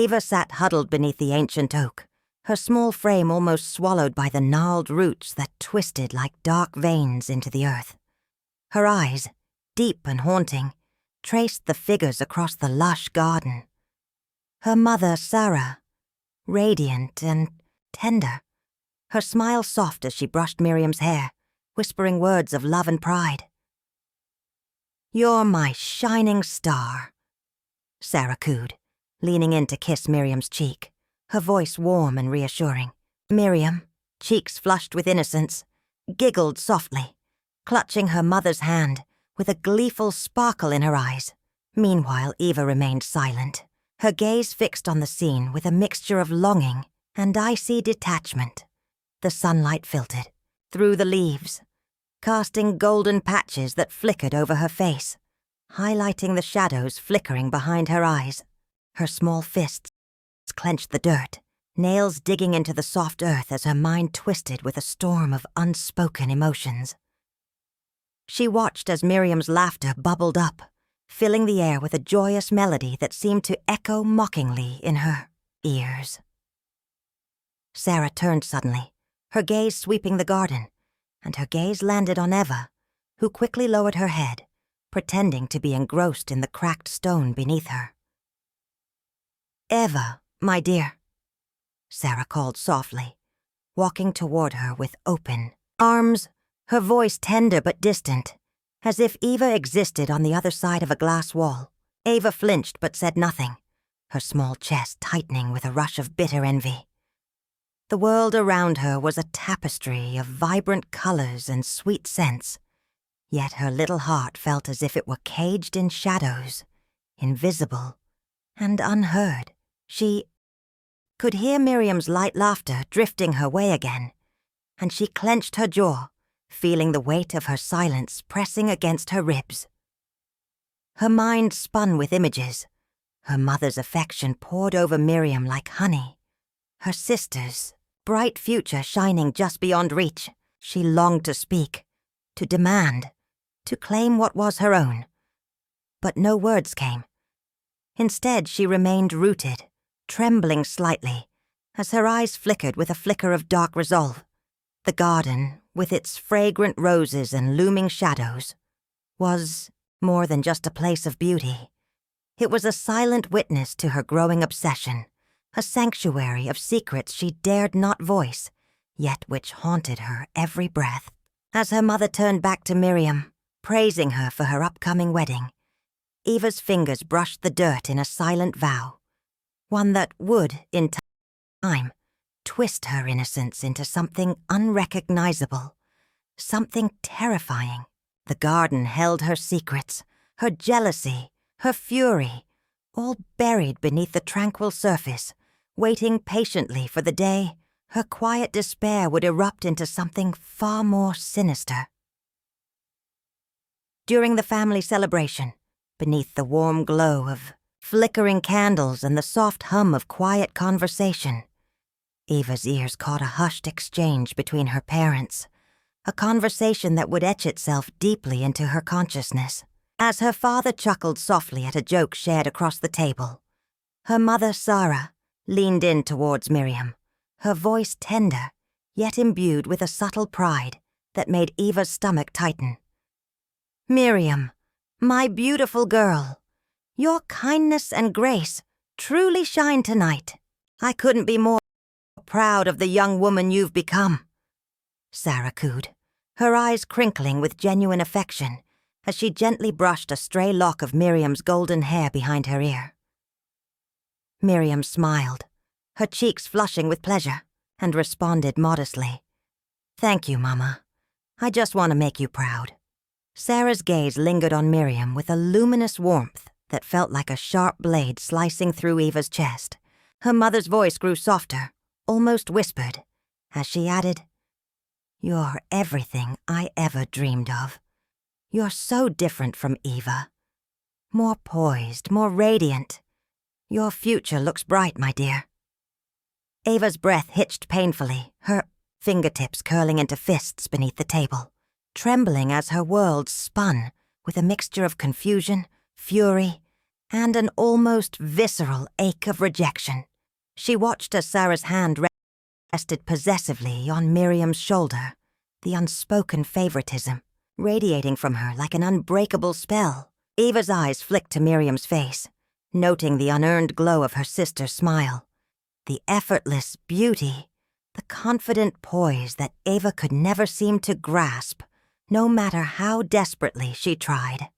Ava sat huddled beneath the ancient oak, her small frame almost swallowed by the gnarled roots that twisted like dark veins into the earth. Her eyes, deep and haunting, traced the figures across the lush garden. Her mother, Sarah, radiant and tender, her smile soft as she brushed Miriam's hair, whispering words of love and pride. "You're my shining star," Sarah cooed, leaning in to kiss Miriam's cheek, her voice warm and reassuring. Miriam, cheeks flushed with innocence, giggled softly, clutching her mother's hand with a gleeful sparkle in her eyes. Meanwhile, Eva remained silent, her gaze fixed on the scene with a mixture of longing and icy detachment. The sunlight filtered through the leaves, casting golden patches that flickered over her face, highlighting the shadows flickering behind her eyes. Her small fists clenched the dirt, nails digging into the soft earth as her mind twisted with a storm of unspoken emotions. She watched as Miriam's laughter bubbled up, filling the air with a joyous melody that seemed to echo mockingly in her ears. Sarah turned suddenly, her gaze sweeping the garden, and her gaze landed on Eva, who quickly lowered her head, pretending to be engrossed in the cracked stone beneath her. "Eva, my dear," Sarah called softly, walking toward her with open arms, her voice tender but distant, as if Eva existed on the other side of a glass wall. Eva flinched but said nothing, her small chest tightening with a rush of bitter envy. The world around her was a tapestry of vibrant colors and sweet scents, yet her little heart felt as if it were caged in shadows, invisible and unheard. She could hear Miriam's light laughter drifting her way again, and she clenched her jaw, feeling the weight of her silence pressing against her ribs. Her mind spun with images. Her mother's affection poured over Miriam like honey, her sister's bright future shining just beyond reach. She longed to speak, to demand, to claim what was her own. But no words came. Instead, she remained rooted, trembling slightly, as her eyes flickered with a flicker of dark resolve. The garden, with its fragrant roses and looming shadows, was more than just a place of beauty. It was a silent witness to her growing obsession, a sanctuary of secrets she dared not voice, yet which haunted her every breath. As her mother turned back to Miriam, praising her for her upcoming wedding, Eva's fingers brushed the dirt in a silent vow, one that would, in time, twist her innocence into something unrecognizable, something terrifying. The garden held her secrets, her jealousy, her fury, all buried beneath the tranquil surface, waiting patiently for the day her quiet despair would erupt into something far more sinister. During the family celebration, beneath the warm glow of flickering candles and the soft hum of quiet conversation, Eva's ears caught a hushed exchange between her parents, a conversation that would etch itself deeply into her consciousness. As her father chuckled softly at a joke shared across the table, her mother, Sarah, leaned in towards Miriam, her voice tender, yet imbued with a subtle pride that made Eva's stomach tighten. "Miriam, my beautiful girl, your kindness and grace truly shine tonight. I couldn't be more proud of the young woman you've become," Sarah cooed, her eyes crinkling with genuine affection as she gently brushed a stray lock of Miriam's golden hair behind her ear. Miriam smiled, her cheeks flushing with pleasure, and responded modestly, "Thank you, Mama. I just want to make you proud." Sarah's gaze lingered on Miriam with a luminous warmth that felt like a sharp blade slicing through Eva's chest. Her mother's voice grew softer, almost whispered, as she added, "You're everything I ever dreamed of. You're so different from Eva. More poised, more radiant. Your future looks bright, my dear." Eva's breath hitched painfully, her fingertips curling into fists beneath the table, trembling as her world spun with a mixture of confusion, fury, and an almost visceral ache of rejection. She watched as Sarah's hand rested possessively on Miriam's shoulder, the unspoken favoritism radiating from her like an unbreakable spell. Eva's eyes flicked to Miriam's face, noting the unearned glow of her sister's smile, the effortless beauty, the confident poise that Eva could never seem to grasp, no matter how desperately she tried.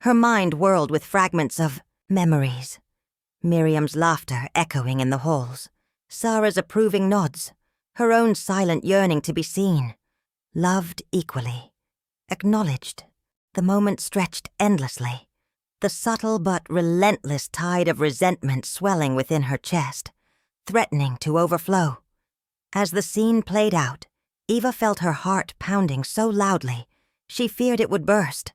Her mind whirled with fragments of memories, Miriam's laughter echoing in the halls, Sarah's approving nods, her own silent yearning to be seen, loved equally, acknowledged. The moment stretched endlessly, the subtle but relentless tide of resentment swelling within her chest, threatening to overflow. As the scene played out, Eva felt her heart pounding so loudly she feared it would burst.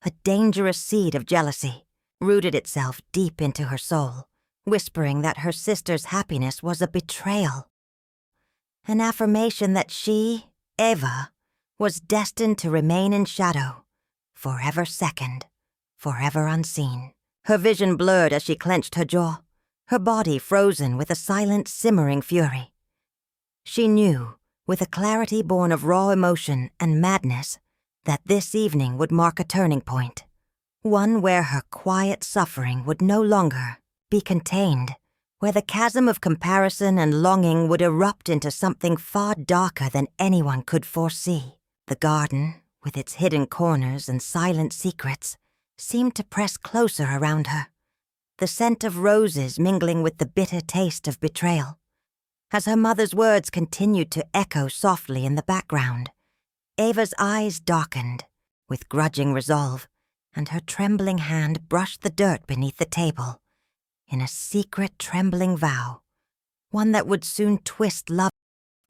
A dangerous seed of jealousy rooted itself deep into her soul, whispering that her sister's happiness was a betrayal. An affirmation that she, Eva, was destined to remain in shadow, forever second, forever unseen. Her vision blurred as she clenched her jaw, her body frozen with a silent, simmering fury. She knew, with a clarity born of raw emotion and madness, that this evening would mark a turning point, one where her quiet suffering would no longer be contained, where the chasm of comparison and longing would erupt into something far darker than anyone could foresee. The garden, with its hidden corners and silent secrets, seemed to press closer around her, the scent of roses mingling with the bitter taste of betrayal. As her mother's words continued to echo softly in the background, Eva's eyes darkened with grudging resolve, and her trembling hand brushed the dirt beneath the table in a secret trembling vow, one that would soon twist love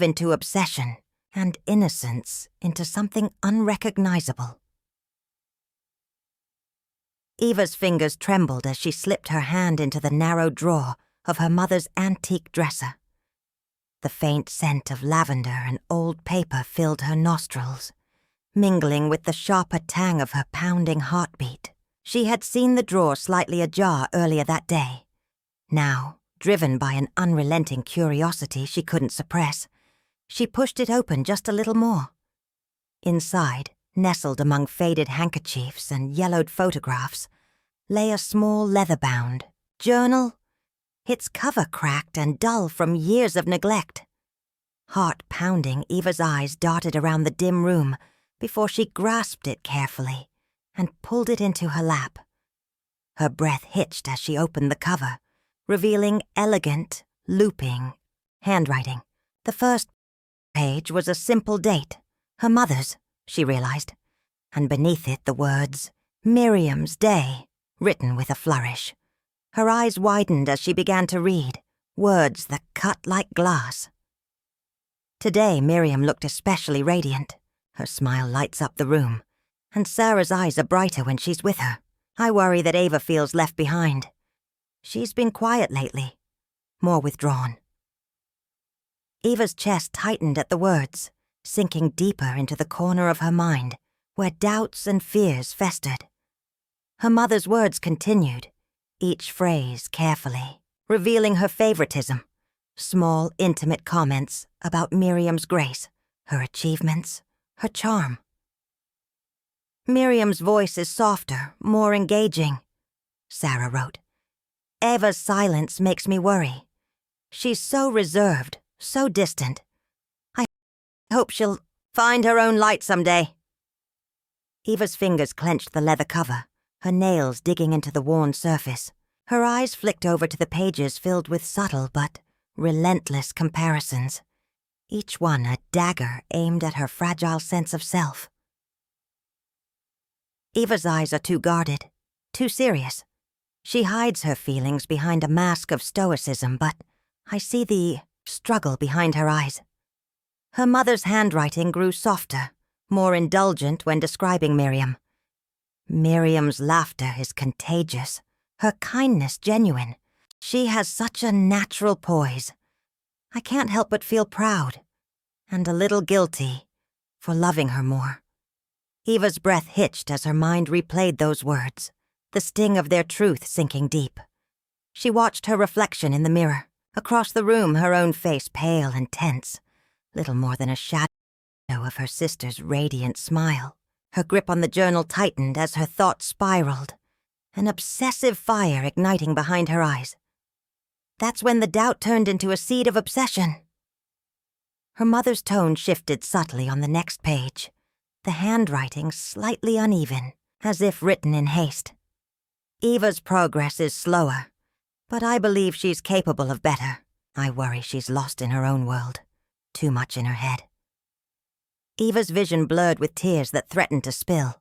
into obsession and innocence into something unrecognizable. Eva's fingers trembled as she slipped her hand into the narrow drawer of her mother's antique dresser. The faint scent of lavender and old paper filled her nostrils, mingling with the sharper tang of her pounding heartbeat. She had seen the drawer slightly ajar earlier that day. Now, driven by an unrelenting curiosity she couldn't suppress, she pushed it open just a little more. Inside, nestled among faded handkerchiefs and yellowed photographs, lay a small leather-bound journal, its cover cracked and dull from years of neglect. Heart-pounding, Eva's eyes darted around the dim room before she grasped it carefully and pulled it into her lap. Her breath hitched as she opened the cover, revealing elegant, looping handwriting. The first page was a simple date, her mother's, she realized, and beneath it the words, Miriam's Day, written with a flourish. Her eyes widened as she began to read, words that cut like glass. Today Miriam looked especially radiant. Her smile lights up the room, and Sarah's eyes are brighter when she's with her. I worry that Eva feels left behind. She's been quiet lately, more withdrawn. Eva's chest tightened at the words, sinking deeper into the corner of her mind, where doubts and fears festered. Her mother's words continued, each phrase carefully, revealing her favoritism, small, intimate comments about Miriam's grace, her achievements, her charm. Miriam's voice is softer, more engaging, Sarah wrote. Eva's silence makes me worry. She's so reserved, so distant. I hope she'll find her own light someday. Eva's fingers clenched the leather cover, her nails digging into the worn surface. Her eyes flicked over to the pages filled with subtle but relentless comparisons, each one a dagger aimed at her fragile sense of self. Eva's eyes are too guarded, too serious. She hides her feelings behind a mask of stoicism, but I see the struggle behind her eyes. Her mother's handwriting grew softer, more indulgent when describing Miriam. Miriam's laughter is contagious, her kindness genuine. She has such a natural poise. I can't help but feel proud, and a little guilty, for loving her more. Eva's breath hitched as her mind replayed those words, the sting of their truth sinking deep. She watched her reflection in the mirror. Across the room, her own face pale and tense, little more than a shadow of her sister's radiant smile. Her grip on the journal tightened as her thoughts spiraled, an obsessive fire igniting behind her eyes. That's when the doubt turned into a seed of obsession. Her mother's tone shifted subtly on the next page, the handwriting slightly uneven, as if written in haste. Eva's progress is slower, but I believe she's capable of better. I worry she's lost in her own world, too much in her head. Eva's vision blurred with tears that threatened to spill.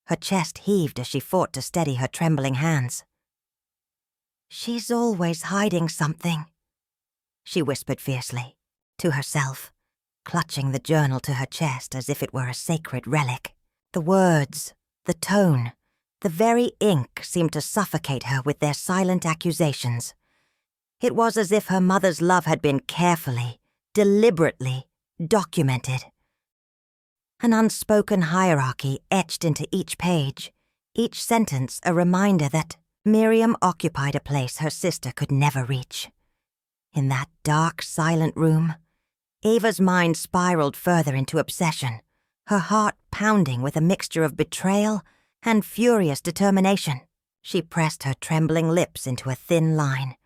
Her chest heaved as she fought to steady her trembling hands. "She's always hiding something," she whispered fiercely, to herself, clutching the journal to her chest as if it were a sacred relic. The words, the tone, the very ink seemed to suffocate her with their silent accusations. It was as if her mother's love had been carefully, deliberately documented. An unspoken hierarchy etched into each page, each sentence a reminder that Miriam occupied a place her sister could never reach. In that dark, silent room, Eva's mind spiraled further into obsession, her heart pounding with a mixture of betrayal and furious determination. She pressed her trembling lips into a thin line,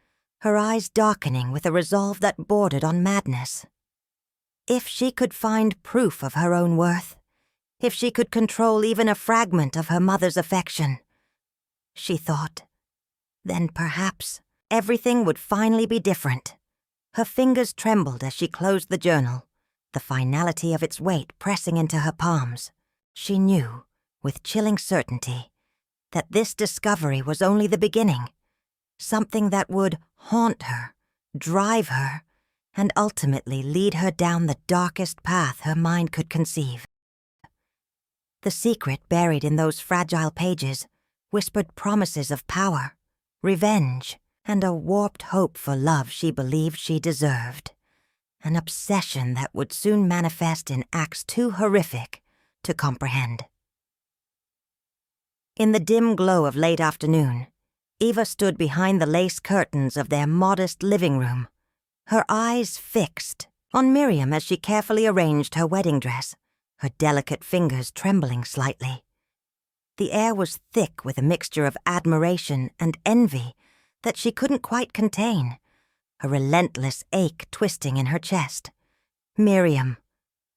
her eyes darkening with a resolve that bordered on madness. If she could find proof of her own worth, if she could control even a fragment of her mother's affection, she thought, then perhaps everything would finally be different. Her fingers trembled as she closed the journal, the finality of its weight pressing into her palms. She knew, with chilling certainty, that this discovery was only the beginning, something that would haunt her, drive her, and ultimately lead her down the darkest path her mind could conceive. The secret buried in those fragile pages whispered promises of power, revenge, and a warped hope for love she believed she deserved, an obsession that would soon manifest in acts too horrific to comprehend. In the dim glow of late afternoon, Eva stood behind the lace curtains of their modest living room, her eyes fixed on Miriam as she carefully arranged her wedding dress, her delicate fingers trembling slightly. The air was thick with a mixture of admiration and envy that she couldn't quite contain, a relentless ache twisting in her chest. Miriam,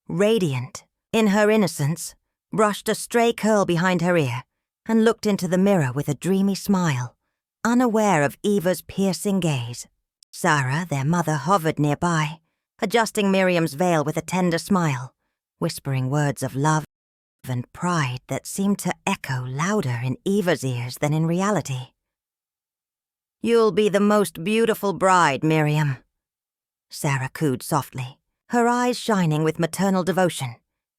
radiant in her innocence, brushed a stray curl behind her ear and looked into the mirror with a dreamy smile, unaware of Eva's piercing gaze. Sarah, their mother, hovered nearby, adjusting Miriam's veil with a tender smile, whispering words of love and pride that seemed to echo louder in Eva's ears than in reality. "You'll be the most beautiful bride, Miriam," Sarah cooed softly, her eyes shining with maternal devotion.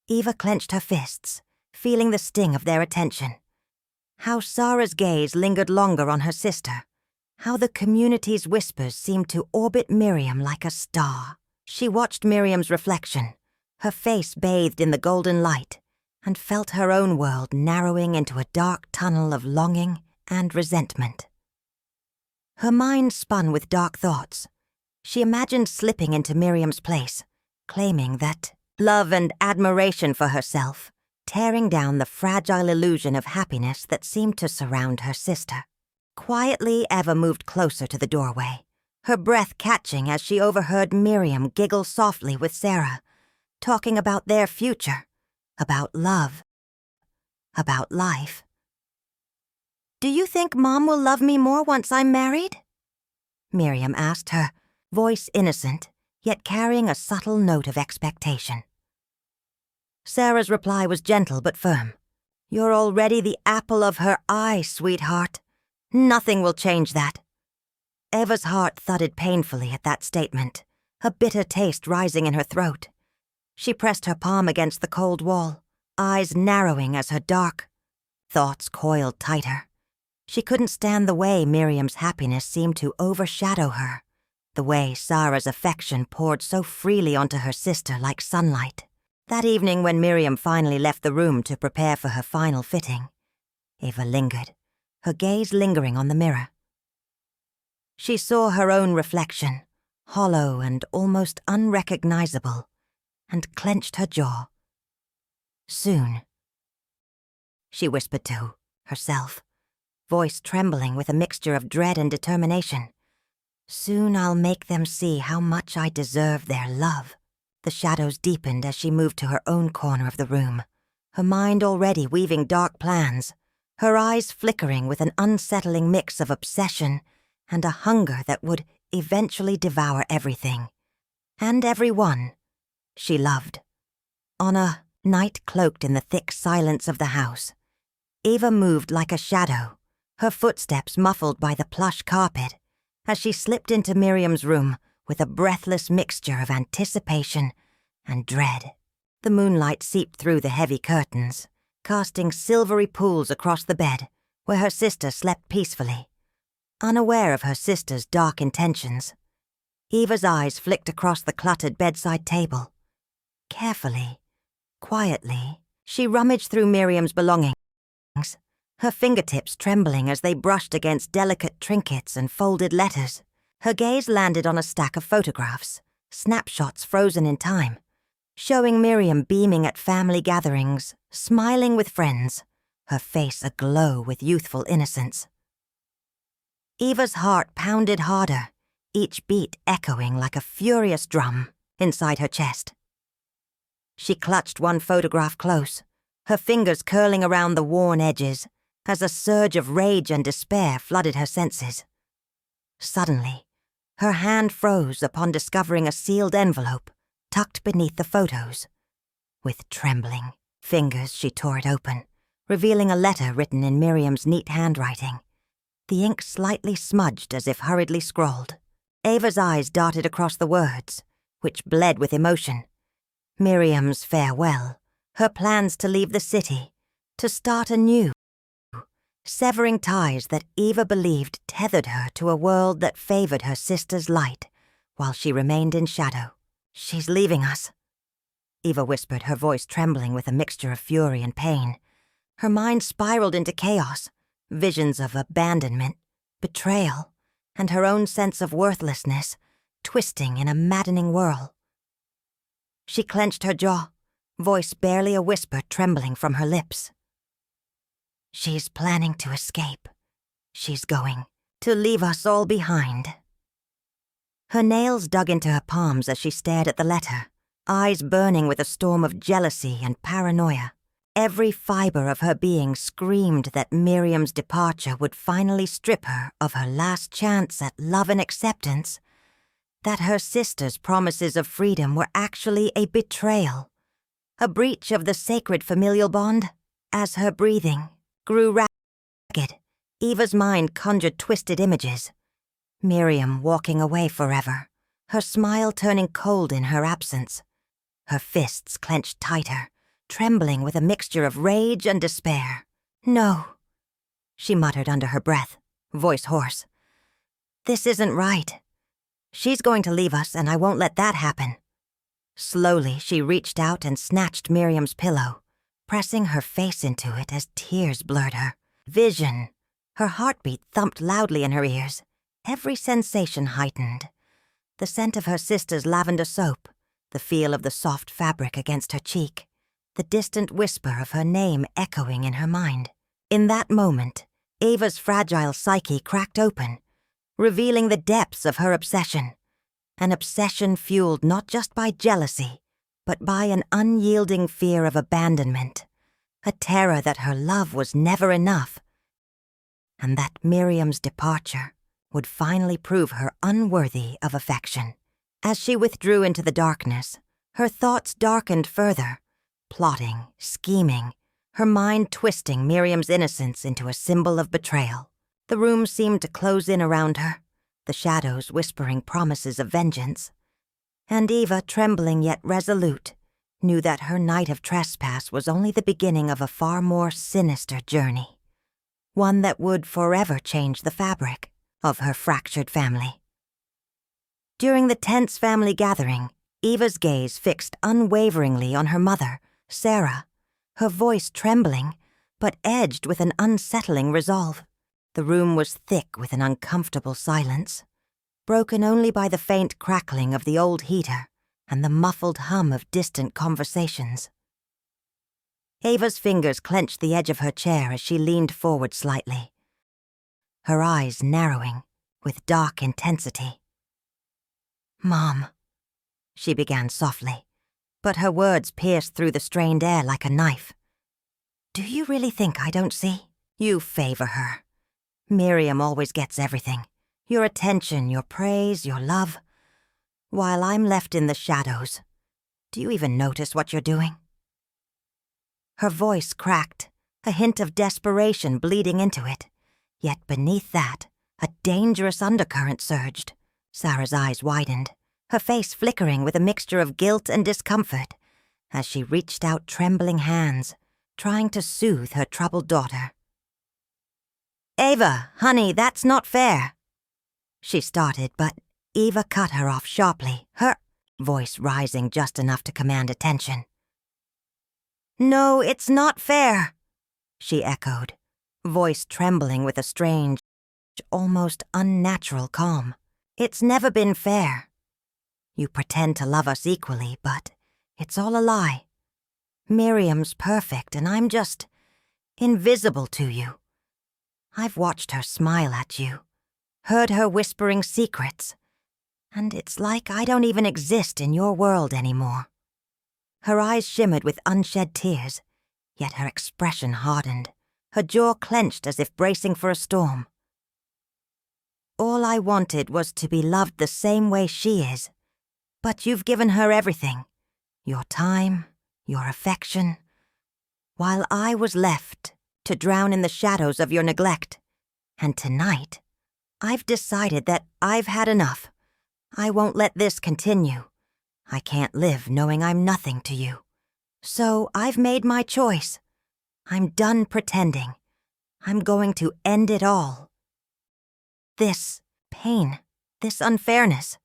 Eva clenched her fists, feeling the sting of their attention. How Sarah's gaze lingered longer on her sister, how the community's whispers seemed to orbit Miriam like a star. She watched Miriam's reflection, her face bathed in the golden light, and felt her own world narrowing into a dark tunnel of longing and resentment. Her mind spun with dark thoughts. She imagined slipping into Miriam's place, claiming that love and admiration for herself, tearing down the fragile illusion of happiness that seemed to surround her sister. Quietly, Eva moved closer to the doorway, her breath catching as she overheard Miriam giggle softly with Sarah, talking about their future, about love, about life. "Do you think Mom will love me more once I'm married?" Miriam asked, her voice innocent, yet carrying a subtle note of expectation. Sarah's reply was gentle but firm. "You're already the apple of her eye, sweetheart. Nothing will change that." Eva's heart thudded painfully at that statement, a bitter taste rising in her throat. She pressed her palm against the cold wall, eyes narrowing as her dark thoughts coiled tighter. She couldn't stand the way Miriam's happiness seemed to overshadow her, the way Sarah's affection poured so freely onto her sister like sunlight. That evening when Miriam finally left the room to prepare for her final fitting, Eva lingered, her gaze lingering on the mirror. She saw her own reflection, hollow and almost unrecognizable, and clenched her jaw. Soon, she whispered to herself, voice trembling with a mixture of dread and determination. Soon I'll make them see how much I deserve their love. The shadows deepened as she moved to her own corner of the room, her mind already weaving dark plans, her eyes flickering with an unsettling mix of obsession and a hunger that would eventually devour everything, and everyone she loved. On a night cloaked in the thick silence of the house, Eva moved like a shadow, her footsteps muffled by the plush carpet, as she slipped into Miriam's room with a breathless mixture of anticipation and dread. The moonlight seeped through the heavy curtains, casting silvery pools across the bed where her sister slept peacefully. Unaware of her sister's dark intentions, Eva's eyes flicked across the cluttered bedside table. Carefully, quietly, she rummaged through Miriam's belongings, her fingertips trembling as they brushed against delicate trinkets and folded letters. Her gaze landed on a stack of photographs, snapshots frozen in time, showing Miriam beaming at family gatherings, smiling with friends, her face aglow with youthful innocence. Eva's heart pounded harder, each beat echoing like a furious drum inside her chest. She clutched one photograph close, her fingers curling around the worn edges, as a surge of rage and despair flooded her senses. Suddenly, her hand froze upon discovering a sealed envelope tucked beneath the photos. With trembling fingers, she tore it open, revealing a letter written in Miriam's neat handwriting, the ink slightly smudged as if hurriedly scrawled. Ava's eyes darted across the words, which bled with emotion. Miriam's farewell, her plans to leave the city, to start anew, severing ties that Eva believed tethered her to a world that favored her sister's light while she remained in shadow. "She's leaving us," Eva whispered, her voice trembling with a mixture of fury and pain. Her mind spiraled into chaos, visions of abandonment, betrayal, and her own sense of worthlessness twisting in a maddening whirl. She clenched her jaw, voice barely a whisper trembling from her lips. "She's planning to escape. She's going to leave us all behind." Her nails dug into her palms as she stared at the letter, eyes burning with a storm of jealousy and paranoia. Every fiber of her being screamed that Miriam's departure would finally strip her of her last chance at love and acceptance, that her sister's promises of freedom were actually a betrayal, a breach of the sacred familial bond. As her breathing grew ragged, Eva's mind conjured twisted images. Miriam walking away forever, her smile turning cold in her absence, her fists clenched tighter, trembling with a mixture of rage and despair. "No," she muttered under her breath, voice hoarse. "This isn't right. She's going to leave us, and I won't let that happen." Slowly, she reached out and snatched Miriam's pillow, pressing her face into it as tears blurred her vision. Her heartbeat thumped loudly in her ears, every sensation heightened. The scent of her sister's lavender soap, the feel of the soft fabric against her cheek, the distant whisper of her name echoing in her mind. In that moment, Ava's fragile psyche cracked open, revealing the depths of her obsession, an obsession fueled not just by jealousy, but by an unyielding fear of abandonment, a terror that her love was never enough, and that Miriam's departure would finally prove her unworthy of affection. As she withdrew into the darkness, her thoughts darkened further, plotting, scheming, her mind twisting Miriam's innocence into a symbol of betrayal. The room seemed to close in around her, the shadows whispering promises of vengeance. And Eva, trembling yet resolute, knew that her night of trespass was only the beginning of a far more sinister journey, one that would forever change the fabric of her fractured family. During the tense family gathering, Eva's gaze fixed unwaveringly on her mother, Sarah, her voice trembling, but edged with an unsettling resolve. The room was thick with an uncomfortable silence, broken only by the faint crackling of the old heater and the muffled hum of distant conversations. Ava's fingers clenched the edge of her chair as she leaned forward slightly, her eyes narrowing with dark intensity. "Mom," she began softly, but her words pierced through the strained air like a knife. "Do you really think I don't see? You favor her. Miriam always gets everything. Your attention, your praise, your love. While I'm left in the shadows. Do you even notice what you're doing?" Her voice cracked, a hint of desperation bleeding into it. Yet beneath that, a dangerous undercurrent surged. Sarah's eyes widened, her face flickering with a mixture of guilt and discomfort, as she reached out trembling hands, trying to soothe her troubled daughter. "Ava, honey, that's not fair," she started, but Eva cut her off sharply, her voice rising just enough to command attention. "No, it's not fair," she echoed, voice trembling with a strange, almost unnatural calm. "It's never been fair. You pretend to love us equally, but it's all a lie. Miriam's perfect, and I'm just invisible to you. I've watched her smile at you, heard her whispering secrets, and it's like I don't even exist in your world anymore." Her eyes shimmered with unshed tears, yet her expression hardened, her jaw clenched as if bracing for a storm. "All I wanted was to be loved the same way she is, but you've given her everything, your time, your affection, while I was left to drown in the shadows of your neglect. And tonight, I've decided that I've had enough. I won't let this continue. I can't live knowing I'm nothing to you. So I've made my choice. I'm done pretending. I'm going to end it all. This pain, this unfairness,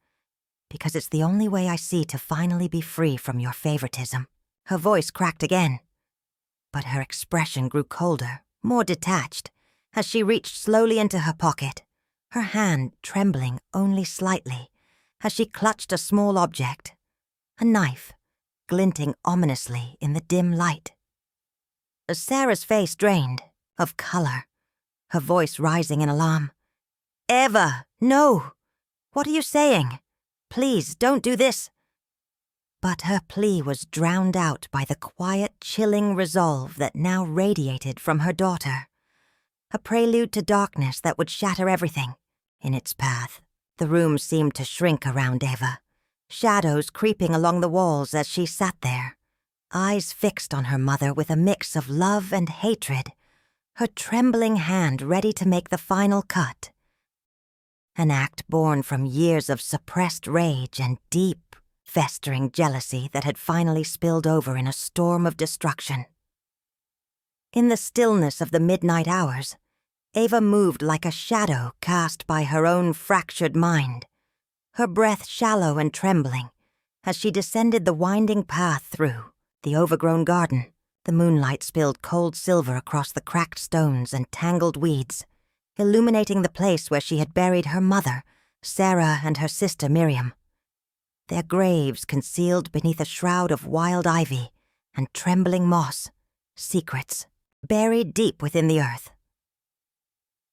because it's the only way I see to finally be free from your favoritism." Her voice cracked again, but her expression grew colder, more detached, as she reached slowly into her pocket, her hand trembling only slightly as she clutched a small object, a knife, glinting ominously in the dim light. Sarah's face drained, of color, her voice rising in alarm. "Eva, no! What are you saying? Please, don't do this." But her plea was drowned out by the quiet, chilling resolve that now radiated from her daughter, a prelude to darkness that would shatter everything in its path. The room seemed to shrink around Eva, shadows creeping along the walls as she sat there, eyes fixed on her mother with a mix of love and hatred, her trembling hand ready to make the final cut. An act born from years of suppressed rage and deep, festering jealousy that had finally spilled over in a storm of destruction. In the stillness of the midnight hours, Ava moved like a shadow cast by her own fractured mind, her breath shallow and trembling as she descended the winding path through the overgrown garden. The moonlight spilled cold silver across the cracked stones and tangled weeds, illuminating the place where she had buried her mother, Sarah, and her sister Miriam, their graves concealed beneath a shroud of wild ivy and trembling moss, secrets buried deep within the earth.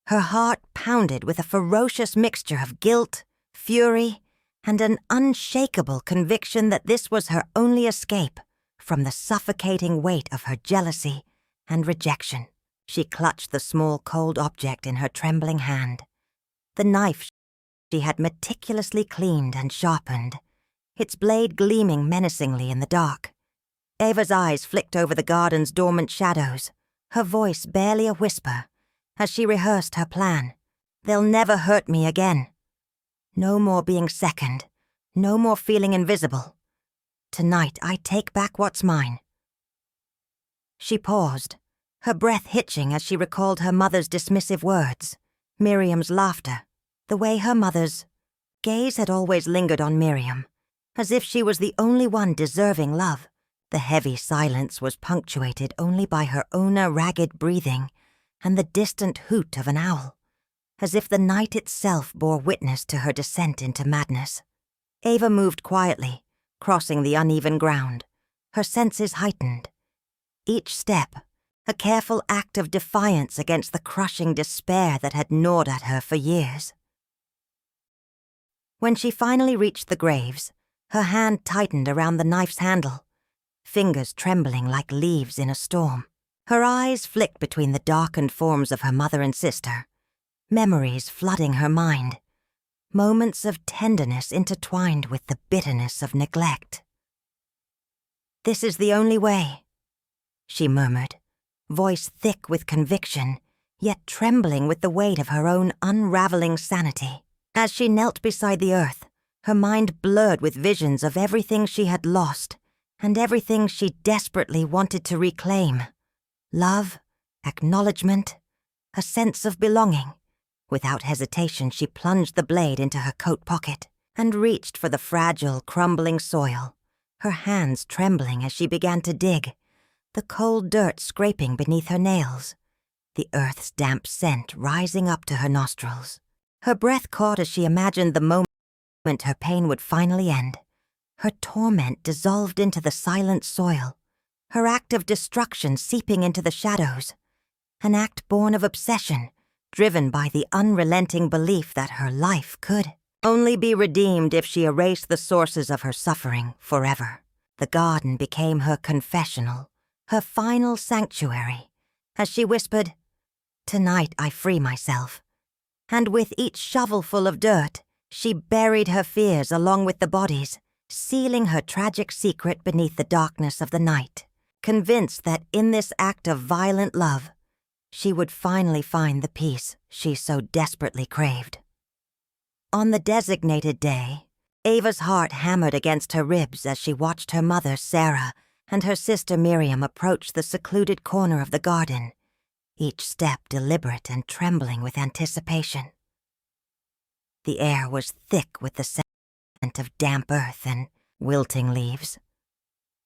Her heart pounded with a ferocious mixture of guilt, fury, and an unshakable conviction that this was her only escape from the suffocating weight of her jealousy and rejection. She clutched the small cold object in her trembling hand, the knife she had meticulously cleaned and sharpened, its blade gleaming menacingly in the dark. Ava's eyes flicked over the garden's dormant shadows, her voice barely a whisper, as she rehearsed her plan. "They'll never hurt me again. No more being second, no more feeling invisible. Tonight I take back what's mine." She paused, her breath hitching as she recalled her mother's dismissive words, Miriam's laughter, the way her mother's gaze had always lingered on Miriam, as if she was the only one deserving love. The heavy silence was punctuated only by her own ragged breathing and the distant hoot of an owl. as if the night itself bore witness to her descent into madness. Ava moved quietly, crossing the uneven ground, her senses heightened. Each step, a careful act of defiance against the crushing despair that had gnawed at her for years. When she finally reached the graves, her hand tightened around the knife's handle, fingers trembling like leaves in a storm. Her eyes flicked between the darkened forms of her mother and sister, memories flooding her mind, moments of tenderness intertwined with the bitterness of neglect. "This is the only way," she murmured, voice thick with conviction, yet trembling with the weight of her own unraveling sanity. As she knelt beside the earth, her mind blurred with visions of everything she had lost and everything she desperately wanted to reclaim. Love, acknowledgement, a sense of belonging. Without hesitation, she plunged the blade into her coat pocket and reached for the fragile, crumbling soil, her hands trembling as she began to dig, the cold dirt scraping beneath her nails, the earth's damp scent rising up to her nostrils. Her breath caught as she imagined the moment her pain would finally end. Her torment dissolved into the silent soil, her act of destruction seeping into the shadows, an act born of obsession, driven by the unrelenting belief that her life could only be redeemed if she erased the sources of her suffering forever. The garden became her confessional, her final sanctuary, as she whispered, "Tonight I free myself." And with each shovelful of dirt, she buried her fears along with the bodies, sealing her tragic secret beneath the darkness of the night, convinced that in this act of violent love, she would finally find the peace she so desperately craved. On the designated day, Ava's heart hammered against her ribs as she watched her mother, Sarah, and her sister Miriam approach the secluded corner of the garden, each step deliberate and trembling with anticipation. The air was thick with the scent of damp earth and wilting leaves,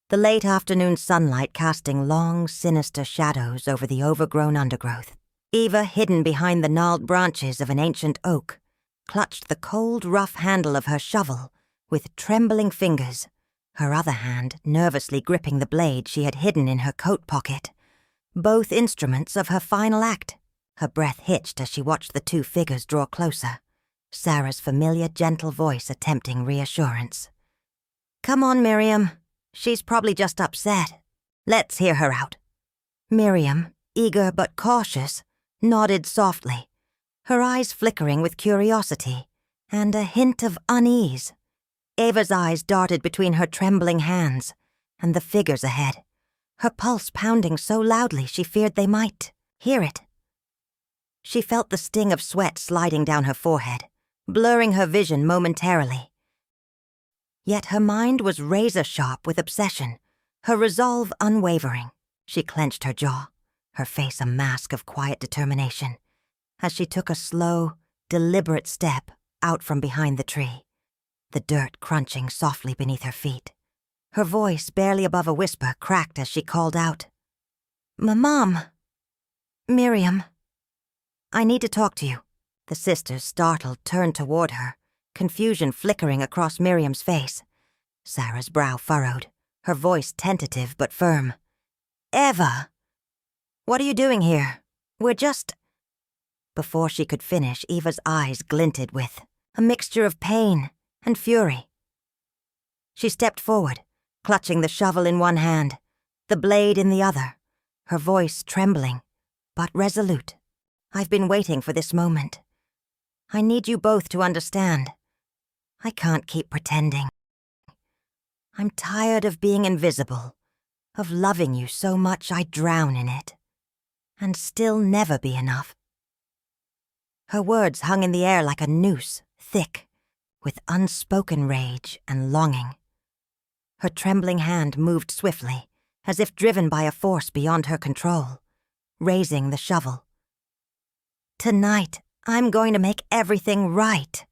the late afternoon sunlight casting long, sinister shadows over the overgrown undergrowth. Ava, hidden behind the gnarled branches of an ancient oak, clutched the cold, rough handle of her shovel with trembling fingers, her other hand nervously gripping the blade she had hidden in her coat pocket, both instruments of her final act. Her breath hitched as she watched the two figures draw closer, Sarah's familiar, gentle voice attempting reassurance. "Come on, Miriam. She's probably just upset. Let's hear her out." Miriam, eager but cautious, nodded softly, her eyes flickering with curiosity and a hint of unease. Ava's eyes darted between her trembling hands and the figures ahead, her pulse pounding so loudly she feared they might hear it. She felt the sting of sweat sliding down her forehead, blurring her vision momentarily. Yet her mind was razor-sharp with obsession, her resolve unwavering. She clenched her jaw, her face a mask of quiet determination, as she took a slow, deliberate step out from behind the tree, the dirt crunching softly beneath her feet. Her voice, barely above a whisper, cracked as she called out, "Mom! Miriam! I need to talk to you." The sisters, startled, turned toward her, confusion flickering across Miriam's face. Sarah's brow furrowed, her voice tentative but firm. "Ava! What are you doing here? We're just—" Before she could finish, Eva's eyes glinted with a mixture of pain and fury. She stepped forward, clutching the shovel in one hand, the blade in the other, her voice trembling, but resolute. "I've been waiting for this moment. I need you both to understand. I can't keep pretending. I'm tired of being invisible, of loving you so much I drown in it, and still never be enough." Her words hung in the air like a noose, thick, with unspoken rage and longing. Her trembling hand moved swiftly, as if driven by a force beyond her control, raising the shovel. "Tonight, I'm going to make everything right,"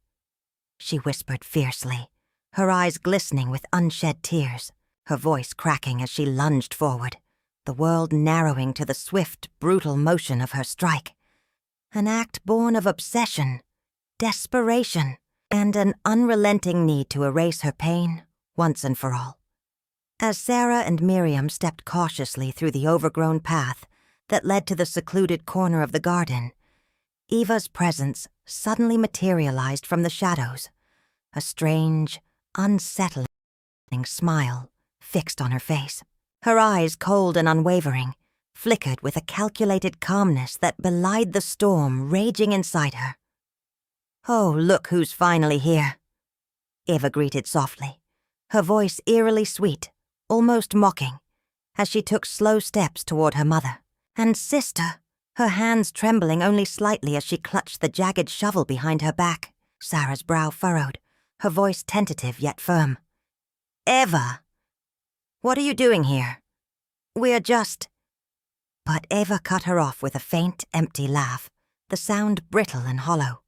she whispered fiercely, her eyes glistening with unshed tears, her voice cracking as she lunged forward, the world narrowing to the swift, brutal motion of her strike. An act born of obsession, desperation, and an unrelenting need to erase her pain once and for all. As Sarah and Miriam stepped cautiously through the overgrown path that led to the secluded corner of the garden, Eva's presence suddenly materialized from the shadows, a strange, unsettling smile fixed on her face. Her eyes, cold and unwavering, flickered with a calculated calmness that belied the storm raging inside her. "Oh, look who's finally here," Eva greeted softly, her voice eerily sweet, almost mocking, as she took slow steps toward her mother. "And sister," her hands trembling only slightly as she clutched the jagged shovel behind her back. Sarah's brow furrowed, her voice tentative yet firm. "Eva! What are you doing here? We're just—" But Eva cut her off with a faint, empty laugh, the sound brittle and hollow.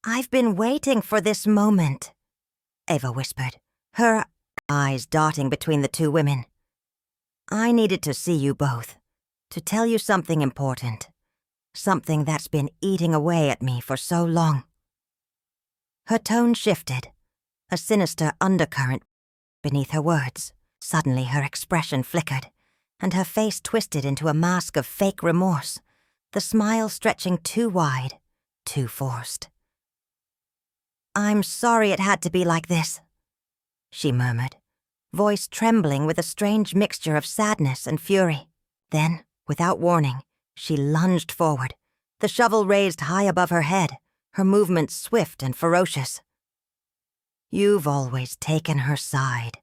"I've been waiting for this moment," Eva whispered, her eyes darting between the two women. "I needed to see you both, to tell you something important, something that's been eating away at me for so long." Her tone shifted, a sinister undercurrent beneath her words. Suddenly her expression flickered, and her face twisted into a mask of fake remorse, the smile stretching too wide, too forced. "I'm sorry it had to be like this," she murmured, voice trembling with a strange mixture of sadness and fury. Then, without warning, she lunged forward, the shovel raised high above her head, her movements swift and ferocious. "You've always taken her side,"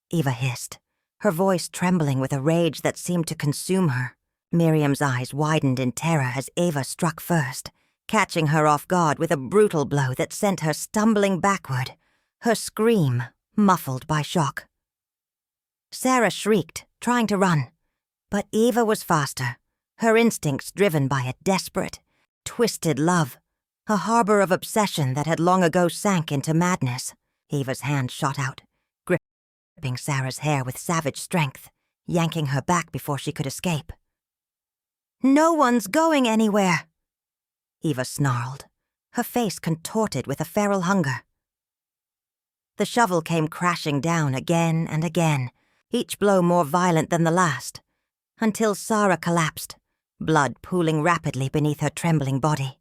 Eva hissed, her voice trembling with a rage that seemed to consume her. Miriam's eyes widened in terror as Eva struck first, catching her off guard with a brutal blow that sent her stumbling backward, her scream muffled by shock. Sarah shrieked, trying to run, but Eva was faster, her instincts driven by a desperate, twisted love, a harbor of obsession that had long ago sank into madness. Eva's hand shot out, gripping Sarah's hair with savage strength, yanking her back before she could escape. "No one's going anywhere," Eva snarled, her face contorted with a feral hunger. The shovel came crashing down again and again, each blow more violent than the last, until Sarah collapsed, blood pooling rapidly beneath her trembling body.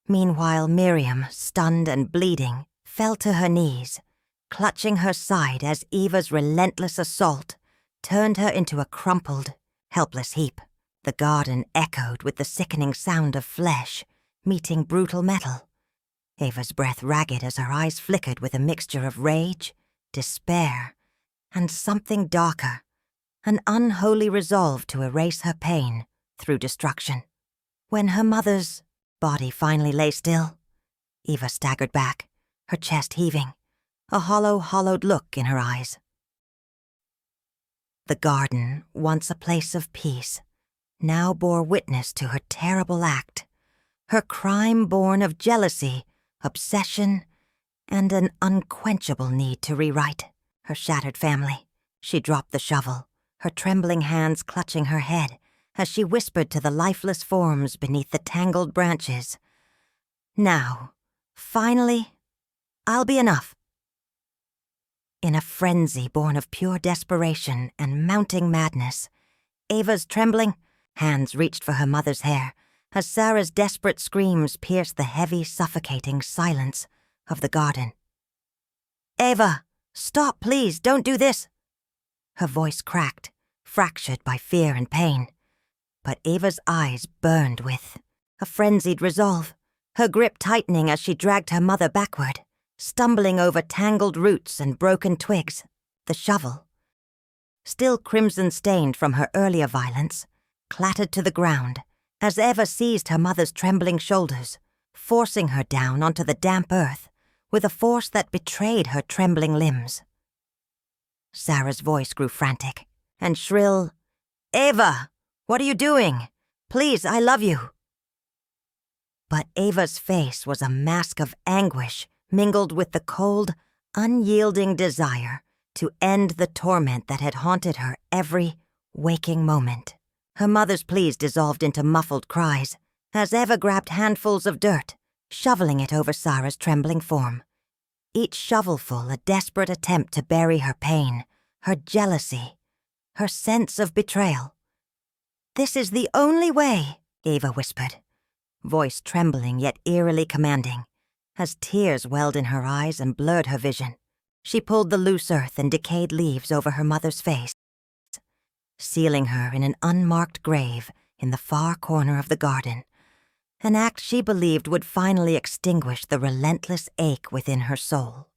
Meanwhile, Miriam, stunned and bleeding, fell to her knees, clutching her side as Eva's relentless assault turned her into a crumpled, helpless heap. The garden echoed with the sickening sound of flesh meeting brutal metal, Eva's breath ragged as her eyes flickered with a mixture of rage, despair, and something darker, an unholy resolve to erase her pain through destruction. When her mother's body finally lay still, Eva staggered back, her chest heaving, a hollow, hollowed look in her eyes. The garden, once a place of peace, now bore witness to her terrible act, her crime born of jealousy, obsession, and an unquenchable need to rewrite her shattered family. She dropped the shovel, her trembling hands clutching her head as she whispered to the lifeless forms beneath the tangled branches, "Now, finally, I'll be enough." In a frenzy born of pure desperation and mounting madness, Eva's trembling hands reached for her mother's hair as Sarah's desperate screams pierced the heavy, suffocating silence of the garden. "Eva, stop, please, don't do this!" Her voice cracked, fractured by fear and pain. But Eva's eyes burned with a frenzied resolve, her grip tightening as she dragged her mother backward, stumbling over tangled roots and broken twigs. The shovel, still crimson-stained from her earlier violence, clattered to the ground as Eva seized her mother's trembling shoulders, forcing her down onto the damp earth with a force that betrayed her trembling limbs. Sarah's voice grew frantic and shrill, "Eva, what are you doing? Please, I love you." But Eva's face was a mask of anguish mingled with the cold, unyielding desire to end the torment that had haunted her every waking moment. Her mother's pleas dissolved into muffled cries, as Eva grabbed handfuls of dirt, shoveling it over Sarah's trembling form. Each shovelful a desperate attempt to bury her pain, her jealousy, her sense of betrayal. "This is the only way," Eva whispered, voice trembling yet eerily commanding, as tears welled in her eyes and blurred her vision. She pulled the loose earth and decayed leaves over her mother's face, sealing her in an unmarked grave in the far corner of the garden, an act she believed would finally extinguish the relentless ache within her soul.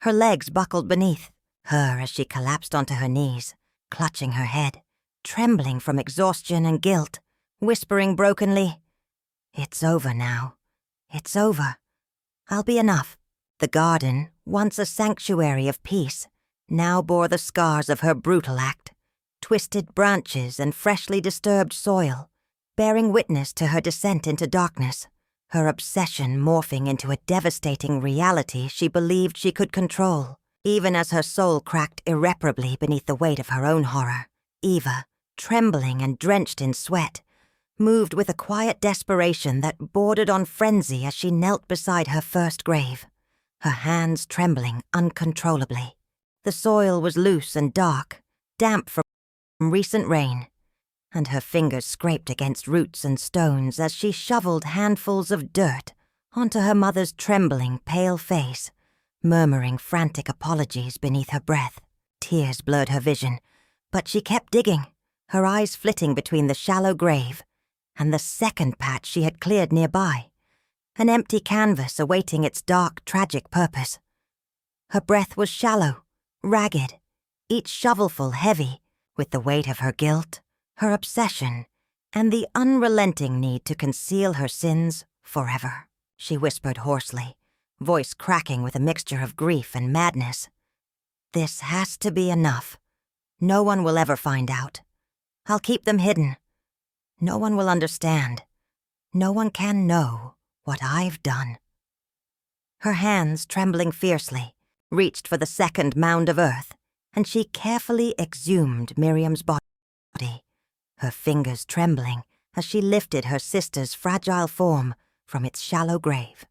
Her legs buckled beneath her as she collapsed onto her knees, clutching her head, trembling from exhaustion and guilt, whispering brokenly, "It's over now. It's over. I'll be enough." The garden, once a sanctuary of peace, now bore the scars of her brutal act, twisted branches and freshly disturbed soil, bearing witness to her descent into darkness, her obsession morphing into a devastating reality she believed she could control. Even as her soul cracked irreparably beneath the weight of her own horror, Eva, trembling and drenched in sweat, moved with a quiet desperation that bordered on frenzy as she knelt beside her first grave, her hands trembling uncontrollably. The soil was loose and dark, damp from recent rain, and her fingers scraped against roots and stones as she shoveled handfuls of dirt onto her mother's trembling, pale face, murmuring frantic apologies beneath her breath. Tears blurred her vision, but she kept digging, her eyes flitting between the shallow grave and the second patch she had cleared nearby, an empty canvas awaiting its dark, tragic purpose. Her breath was shallow, ragged, each shovelful heavy with the weight of her guilt, her obsession, and the unrelenting need to conceal her sins forever. She whispered hoarsely, voice cracking with a mixture of grief and madness. "This has to be enough. No one will ever find out. I'll keep them hidden. No one will understand. No one can know what I've done." Her hands, trembling fiercely, reached for the second mound of earth, and she carefully exhumed Miriam's body, her fingers trembling as she lifted her sister's fragile form from its shallow grave.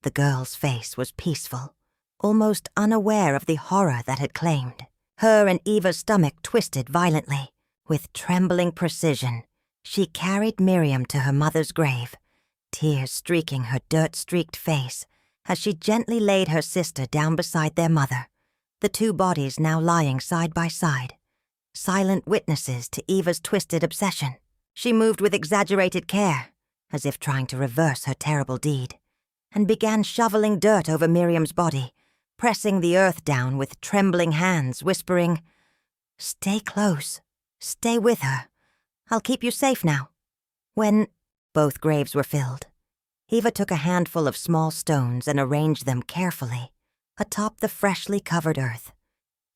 The girl's face was peaceful, almost unaware of the horror that had claimed. Her and Eva's stomach twisted violently. With trembling precision, she carried Miriam to her mother's grave, tears streaking her dirt-streaked face as she gently laid her sister down beside their mother, the two bodies now lying side by side, silent witnesses to Eva's twisted obsession. She moved with exaggerated care, as if trying to reverse her terrible deed, and began shoveling dirt over Miriam's body, pressing the earth down with trembling hands, whispering, "Stay close. Stay with her. I'll keep you safe now." When both graves were filled, Eva took a handful of small stones and arranged them carefully atop the freshly covered earth,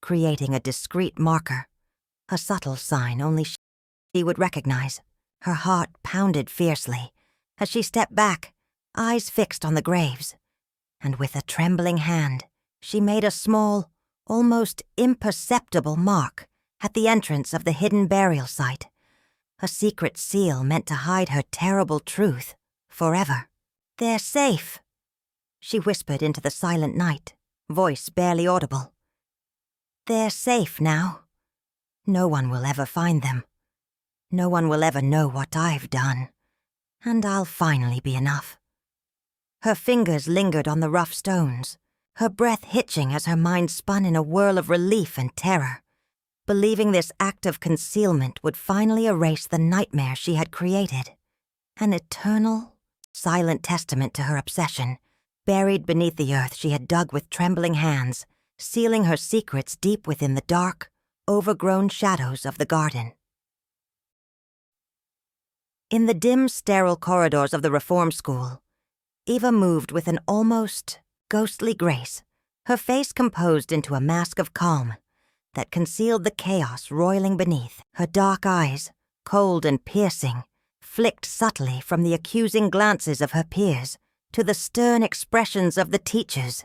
creating a discreet marker, a subtle sign only she would recognize. Her heart pounded fiercely as she stepped back, eyes fixed on the graves, and with a trembling hand, she made a small, almost imperceptible mark at the entrance of the hidden burial site, a secret seal meant to hide her terrible truth forever. "They're safe," she whispered into the silent night, voice barely audible. "They're safe now. No one will ever find them. No one will ever know what I've done, and I'll finally be enough." Her fingers lingered on the rough stones, her breath hitching as her mind spun in a whirl of relief and terror, believing this act of concealment would finally erase the nightmare she had created, an eternal, silent testament to her obsession, buried beneath the earth she had dug with trembling hands, sealing her secrets deep within the dark, overgrown shadows of the garden. In the dim, sterile corridors of the reform school, Eva moved with an almost ghostly grace, her face composed into a mask of calm that concealed the chaos roiling beneath. Her dark eyes, cold and piercing, flicked subtly from the accusing glances of her peers to the stern expressions of the teachers,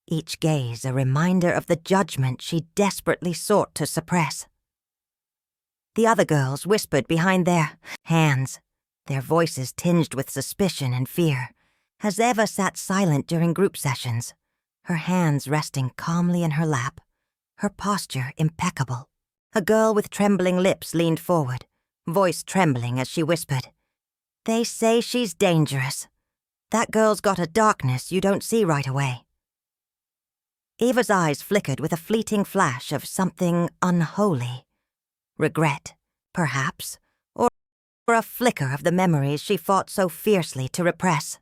each gaze a reminder of the judgment she desperately sought to suppress. The other girls whispered behind their hands, their voices tinged with suspicion and fear, as Eva sat silent during group sessions, her hands resting calmly in her lap, her posture impeccable. A girl with trembling lips leaned forward, voice trembling as she whispered, "They say she's dangerous. That girl's got a darkness you don't see right away." Eva's eyes flickered with a fleeting flash of something unholy. Regret, perhaps, or a flicker of the memories she fought so fiercely to repress.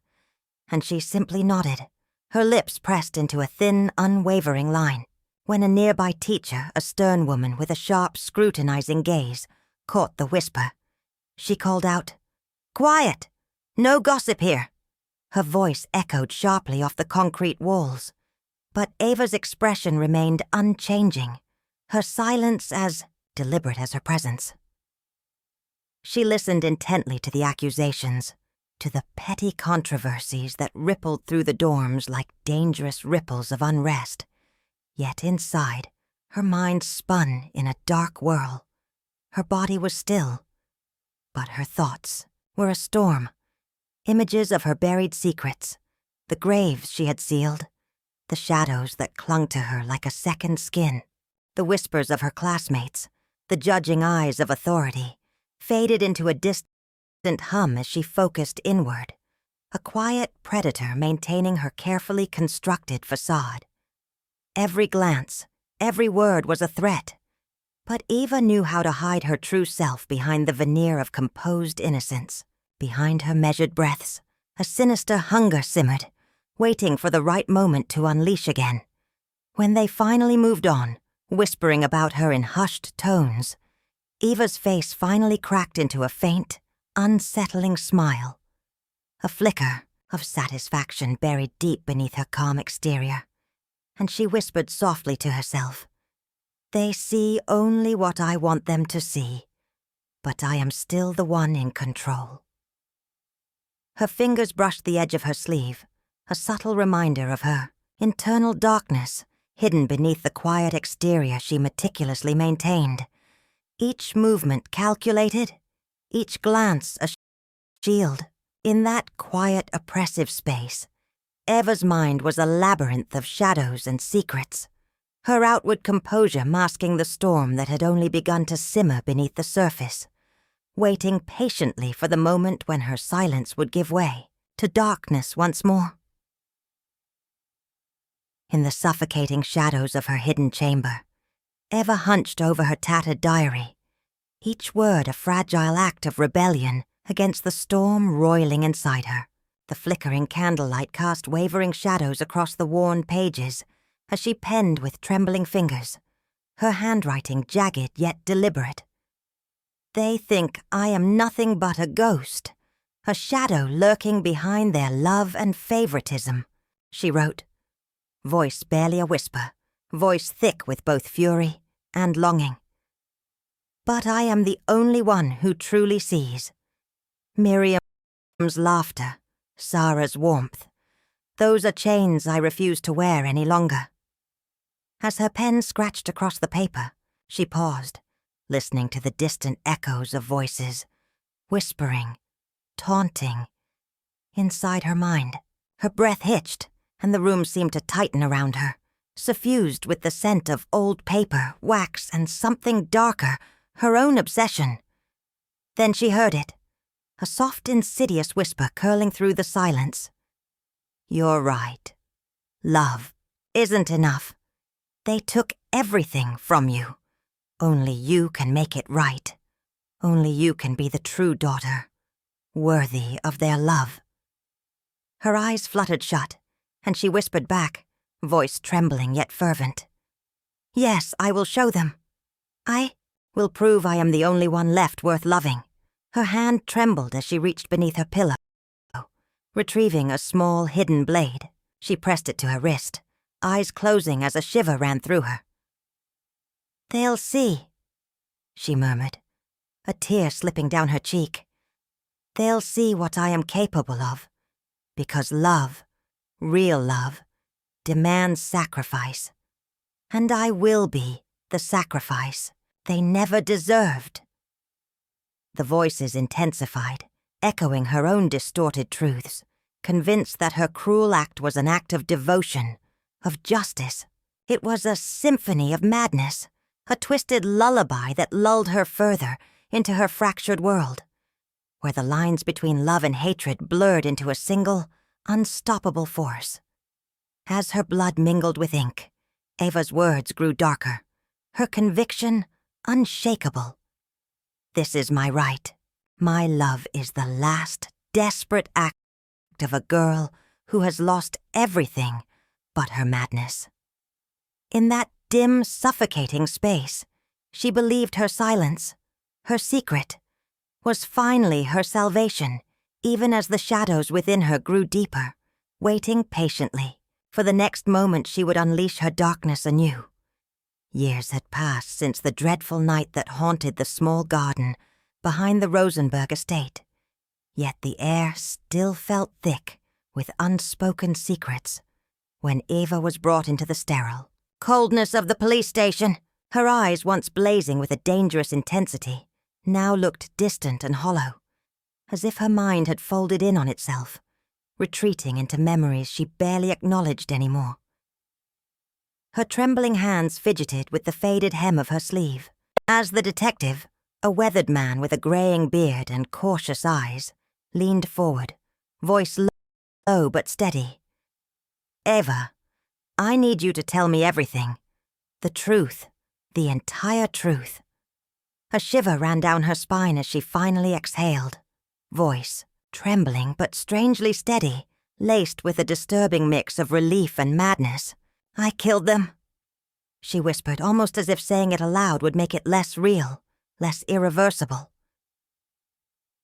And she simply nodded, her lips pressed into a thin, unwavering line, when a nearby teacher, a stern woman with a sharp, scrutinizing gaze, caught the whisper. She called out, "Quiet! No gossip here!" Her voice echoed sharply off the concrete walls, but Eva's expression remained unchanging, her silence as deliberate as her presence. She listened intently to the accusations, to the petty controversies that rippled through the dorms like dangerous ripples of unrest. Yet inside, her mind spun in a dark whirl. Her body was still, but her thoughts were a storm. Images of her buried secrets, the graves she had sealed, the shadows that clung to her like a second skin, the whispers of her classmates, the judging eyes of authority, faded into a distant hum as she focused inward, a quiet predator maintaining her carefully constructed facade. Every glance, every word was a threat, but Eva knew how to hide her true self behind the veneer of composed innocence. Behind her measured breaths, a sinister hunger simmered, waiting for the right moment to unleash again. When they finally moved on, whispering about her in hushed tones, Eva's face finally cracked into a faint, unsettling smile. A flicker of satisfaction buried deep beneath her calm exterior, and she whispered softly to herself, "They see only what I want them to see, but I am still the one in control." Her fingers brushed the edge of her sleeve, a subtle reminder of her internal darkness hidden beneath the quiet exterior she meticulously maintained. Each movement calculated, each glance a shield. In that quiet, oppressive space, Eva's mind was a labyrinth of shadows and secrets, her outward composure masking the storm that had only begun to simmer beneath the surface, waiting patiently for the moment when her silence would give way to darkness once more. In the suffocating shadows of her hidden chamber, Eva hunched over her tattered diary, each word a fragile act of rebellion against the storm roiling inside her. The flickering candlelight cast wavering shadows across the worn pages as she penned with trembling fingers, her handwriting jagged yet deliberate. "They think I am nothing but a ghost, a shadow lurking behind their love and favoritism," she wrote, voice barely a whisper, voice thick with both fury and longing. "But I am the only one who truly sees. Miriam's laughter, Sarah's warmth, those are chains I refuse to wear any longer." As her pen scratched across the paper, she paused, listening to the distant echoes of voices, whispering, taunting. Inside her mind, her breath hitched, and the room seemed to tighten around her, suffused with the scent of old paper, wax, and something darker, her own obsession. Then she heard it, a soft, insidious whisper curling through the silence. "You're right. Love isn't enough. They took everything from you. Only you can make it right. Only you can be the true daughter, worthy of their love." Her eyes fluttered shut, and she whispered back, voice trembling yet fervent, "Yes, I will show them. I will prove I am the only one left worth loving." Her hand trembled as she reached beneath her pillow. Retrieving a small, hidden blade, she pressed it to her wrist, eyes closing as a shiver ran through her. "They'll see," she murmured, a tear slipping down her cheek. "They'll see what I am capable of, because love, real love, demands sacrifice. And I will be the sacrifice they never deserved." The voices intensified, echoing her own distorted truths, convinced that her cruel act was an act of devotion, of justice. It was a symphony of madness, a twisted lullaby that lulled her further into her fractured world, where the lines between love and hatred blurred into a single, unstoppable force. As her blood mingled with ink, Ava's words grew darker, her conviction unshakable. This is my right. My love is the last, desperate act of a girl who has lost everything but her madness. In that dim, suffocating space, she believed her silence, her secret, was finally her salvation, even as the shadows within her grew deeper, waiting patiently for the next moment she would unleash her darkness anew. Years had passed since the dreadful night that haunted the small garden behind the Rosenberg estate, yet the air still felt thick with unspoken secrets when Ava was brought into the sterile coldness of the police station. Her eyes, once blazing with a dangerous intensity, now looked distant and hollow, as if her mind had folded in on itself, retreating into memories she barely acknowledged anymore. Her trembling hands fidgeted with the faded hem of her sleeve, as the detective, a weathered man with a graying beard and cautious eyes, leaned forward, voice low but steady. "Ava, I need you to tell me everything. The truth, the entire truth." A shiver ran down her spine as she finally exhaled, voice trembling but strangely steady, laced with a disturbing mix of relief and madness. "I killed them," she whispered, almost as if saying it aloud would make it less real, less irreversible.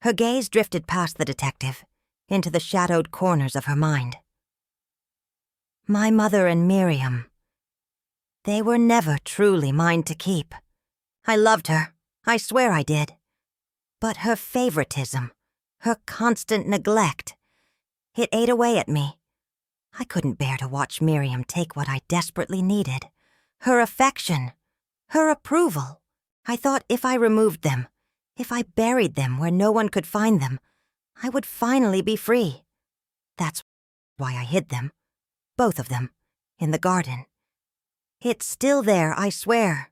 Her gaze drifted past the detective, into the shadowed corners of her mind. "My mother and Miriam, they were never truly mine to keep. I loved her, I swear I did. But her favoritism, her constant neglect, it ate away at me. I couldn't bear to watch Miriam take what I desperately needed. Her affection, her approval. I thought if I removed them, if I buried them where no one could find them, I would finally be free. That's why I hid them, both of them, in the garden. It's still there, I swear,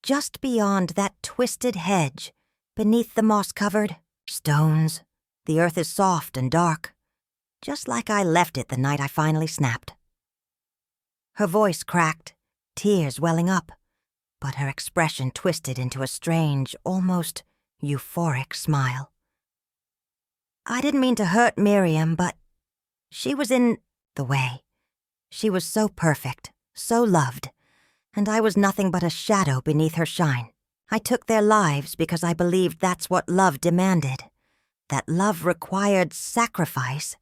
just beyond that twisted hedge, beneath the moss-covered stones. The earth is soft and dark, just like I left it the night I finally snapped." Her voice cracked, tears welling up, but her expression twisted into a strange, almost euphoric smile. "I didn't mean to hurt Miriam, but she was in the way. She was so perfect, so loved, and I was nothing but a shadow beneath her shine. I took their lives because I believed that's what love demanded, that love required sacrifice,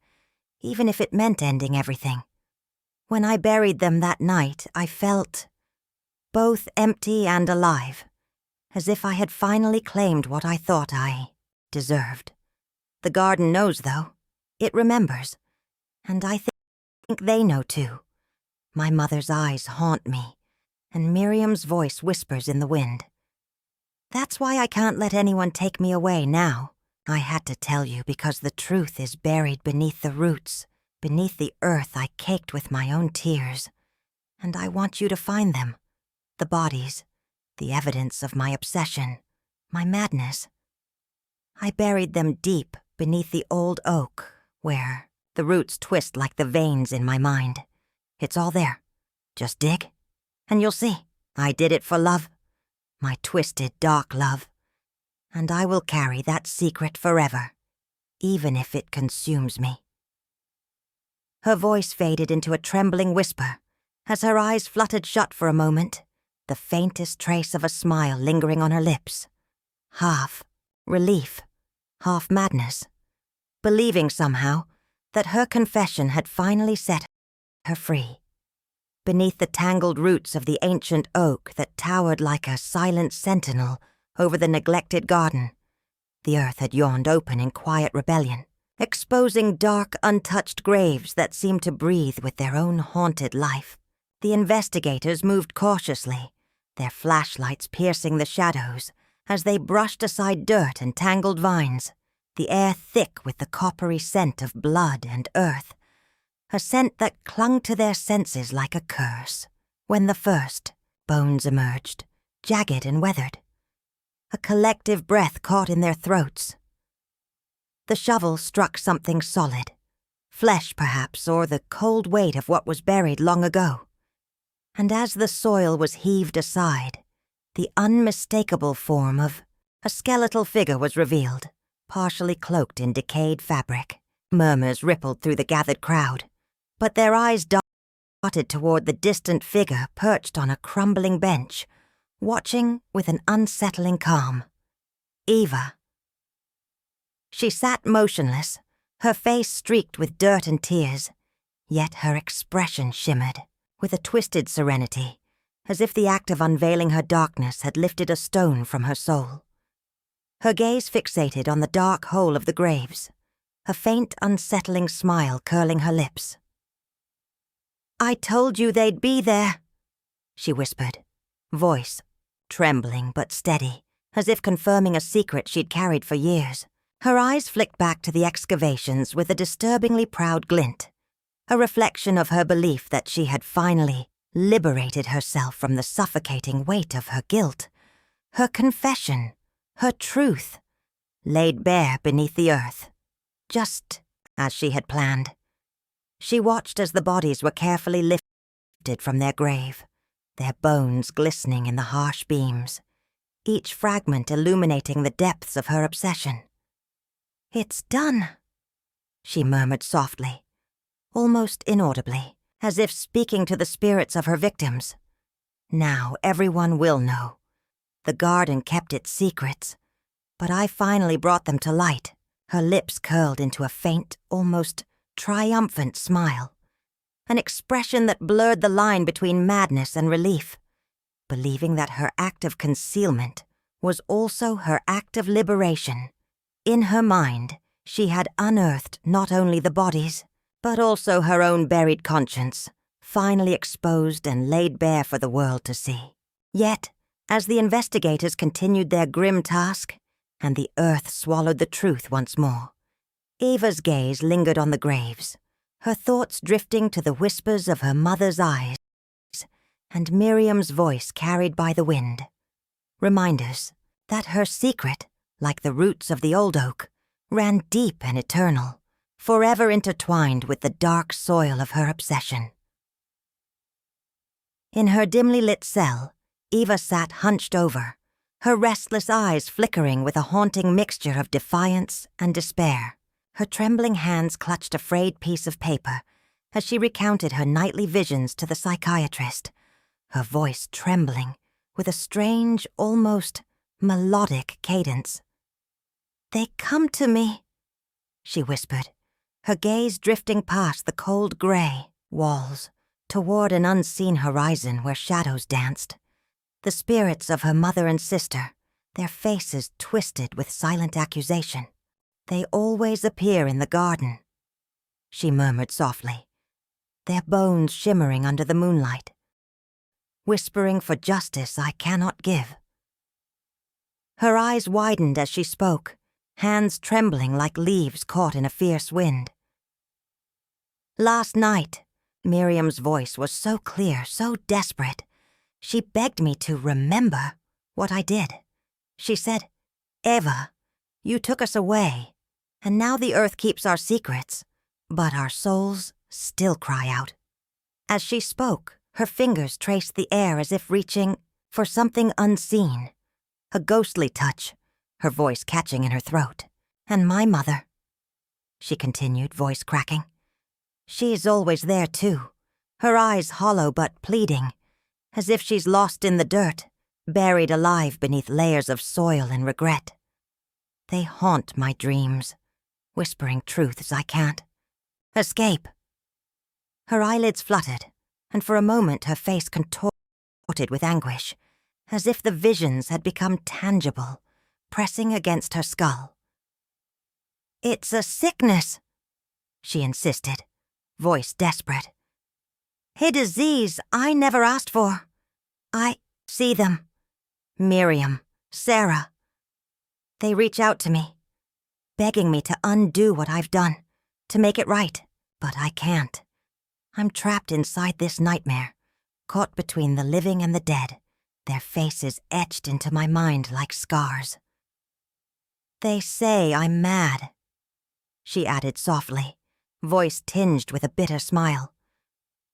even if it meant ending everything. When I buried them that night, I felt both empty and alive, as if I had finally claimed what I thought I deserved. The garden knows, though. It remembers. And I think they know, too. My mother's eyes haunt me, and Miriam's voice whispers in the wind. That's why I can't let anyone take me away now. I had to tell you because the truth is buried beneath the roots, beneath the earth I caked with my own tears. And I want you to find them. The bodies, the evidence of my obsession, my madness. I buried them deep beneath the old oak, where the roots twist like the veins in my mind. It's all there. Just dig, and you'll see. I did it for love, my twisted, dark love. And I will carry that secret forever, even if it consumes me." Her voice faded into a trembling whisper as her eyes fluttered shut for a moment, the faintest trace of a smile lingering on her lips. Half relief, half madness, believing somehow that her confession had finally set her free. Beneath the tangled roots of the ancient oak that towered like a silent sentinel over the neglected garden, the earth had yawned open in quiet rebellion, exposing dark, untouched graves that seemed to breathe with their own haunted life. The investigators moved cautiously, their flashlights piercing the shadows as they brushed aside dirt and tangled vines, the air thick with the coppery scent of blood and earth, a scent that clung to their senses like a curse. When the first bones emerged, jagged and weathered, a collective breath caught in their throats. The shovel struck something solid, flesh perhaps, or the cold weight of what was buried long ago. And as the soil was heaved aside, the unmistakable form of a skeletal figure was revealed, partially cloaked in decayed fabric. Murmurs rippled through the gathered crowd, but their eyes darted toward the distant figure perched on a crumbling bench, watching with an unsettling calm. Eva. She sat motionless, her face streaked with dirt and tears, yet her expression shimmered with a twisted serenity, as if the act of unveiling her darkness had lifted a stone from her soul. Her gaze fixated on the dark hole of the graves, a faint, unsettling smile curling her lips. "I told you they'd be there," she whispered, voice trembling but steady, as if confirming a secret she'd carried for years. Her eyes flicked back to the excavations with a disturbingly proud glint, a reflection of her belief that she had finally liberated herself from the suffocating weight of her guilt. Her confession, her truth, laid bare beneath the earth, just as she had planned. She watched as the bodies were carefully lifted from their grave, their bones glistening in the harsh beams, each fragment illuminating the depths of her obsession. "It's done," she murmured softly, almost inaudibly, as if speaking to the spirits of her victims. "Now everyone will know. The garden kept its secrets, but I finally brought them to light." Her lips curled into a faint, almost triumphant smile, an expression that blurred the line between madness and relief, believing that her act of concealment was also her act of liberation. In her mind, she had unearthed not only the bodies, but also her own buried conscience, finally exposed and laid bare for the world to see. Yet, as the investigators continued their grim task, and the earth swallowed the truth once more, Eva's gaze lingered on the graves, her thoughts drifting to the whispers of her mother's eyes and Miriam's voice carried by the wind. Reminders that her secret, like the roots of the old oak, ran deep and eternal, forever intertwined with the dark soil of her obsession. In her dimly lit cell, Eva sat hunched over, her restless eyes flickering with a haunting mixture of defiance and despair. Her trembling hands clutched a frayed piece of paper as she recounted her nightly visions to the psychiatrist, her voice trembling with a strange, almost melodic cadence. "They come to me," she whispered, her gaze drifting past the cold gray walls toward an unseen horizon where shadows danced. The spirits of her mother and sister, their faces twisted with silent accusation. "They always appear in the garden," she murmured softly, their bones shimmering under the moonlight, whispering for justice I cannot give. Her eyes widened as she spoke, hands trembling like leaves caught in a fierce wind. "Last night," Miriam's voice was so clear, so desperate, she begged me to remember what I did. She said, "Eva, you took us away, and now the earth keeps our secrets, but our souls still cry out." As she spoke, her fingers traced the air as if reaching for something unseen, a ghostly touch, her voice catching in her throat. "And my mother," she continued, voice cracking. "She's always there, too, her eyes hollow but pleading, as if she's lost in the dirt, buried alive beneath layers of soil and regret. They haunt my dreams, whispering truths I can't escape." Her eyelids fluttered, and for a moment her face contorted with anguish, as if the visions had become tangible, pressing against her skull. "It's a sickness," she insisted, voice desperate. "A disease I never asked for. I see them. Miriam, Sarah. They reach out to me. begging me to undo what I've done, to make it right, but I can't. I'm trapped inside this nightmare, caught between the living and the dead, their faces etched into my mind like scars. They say I'm mad, she added softly, voice tinged with a bitter smile.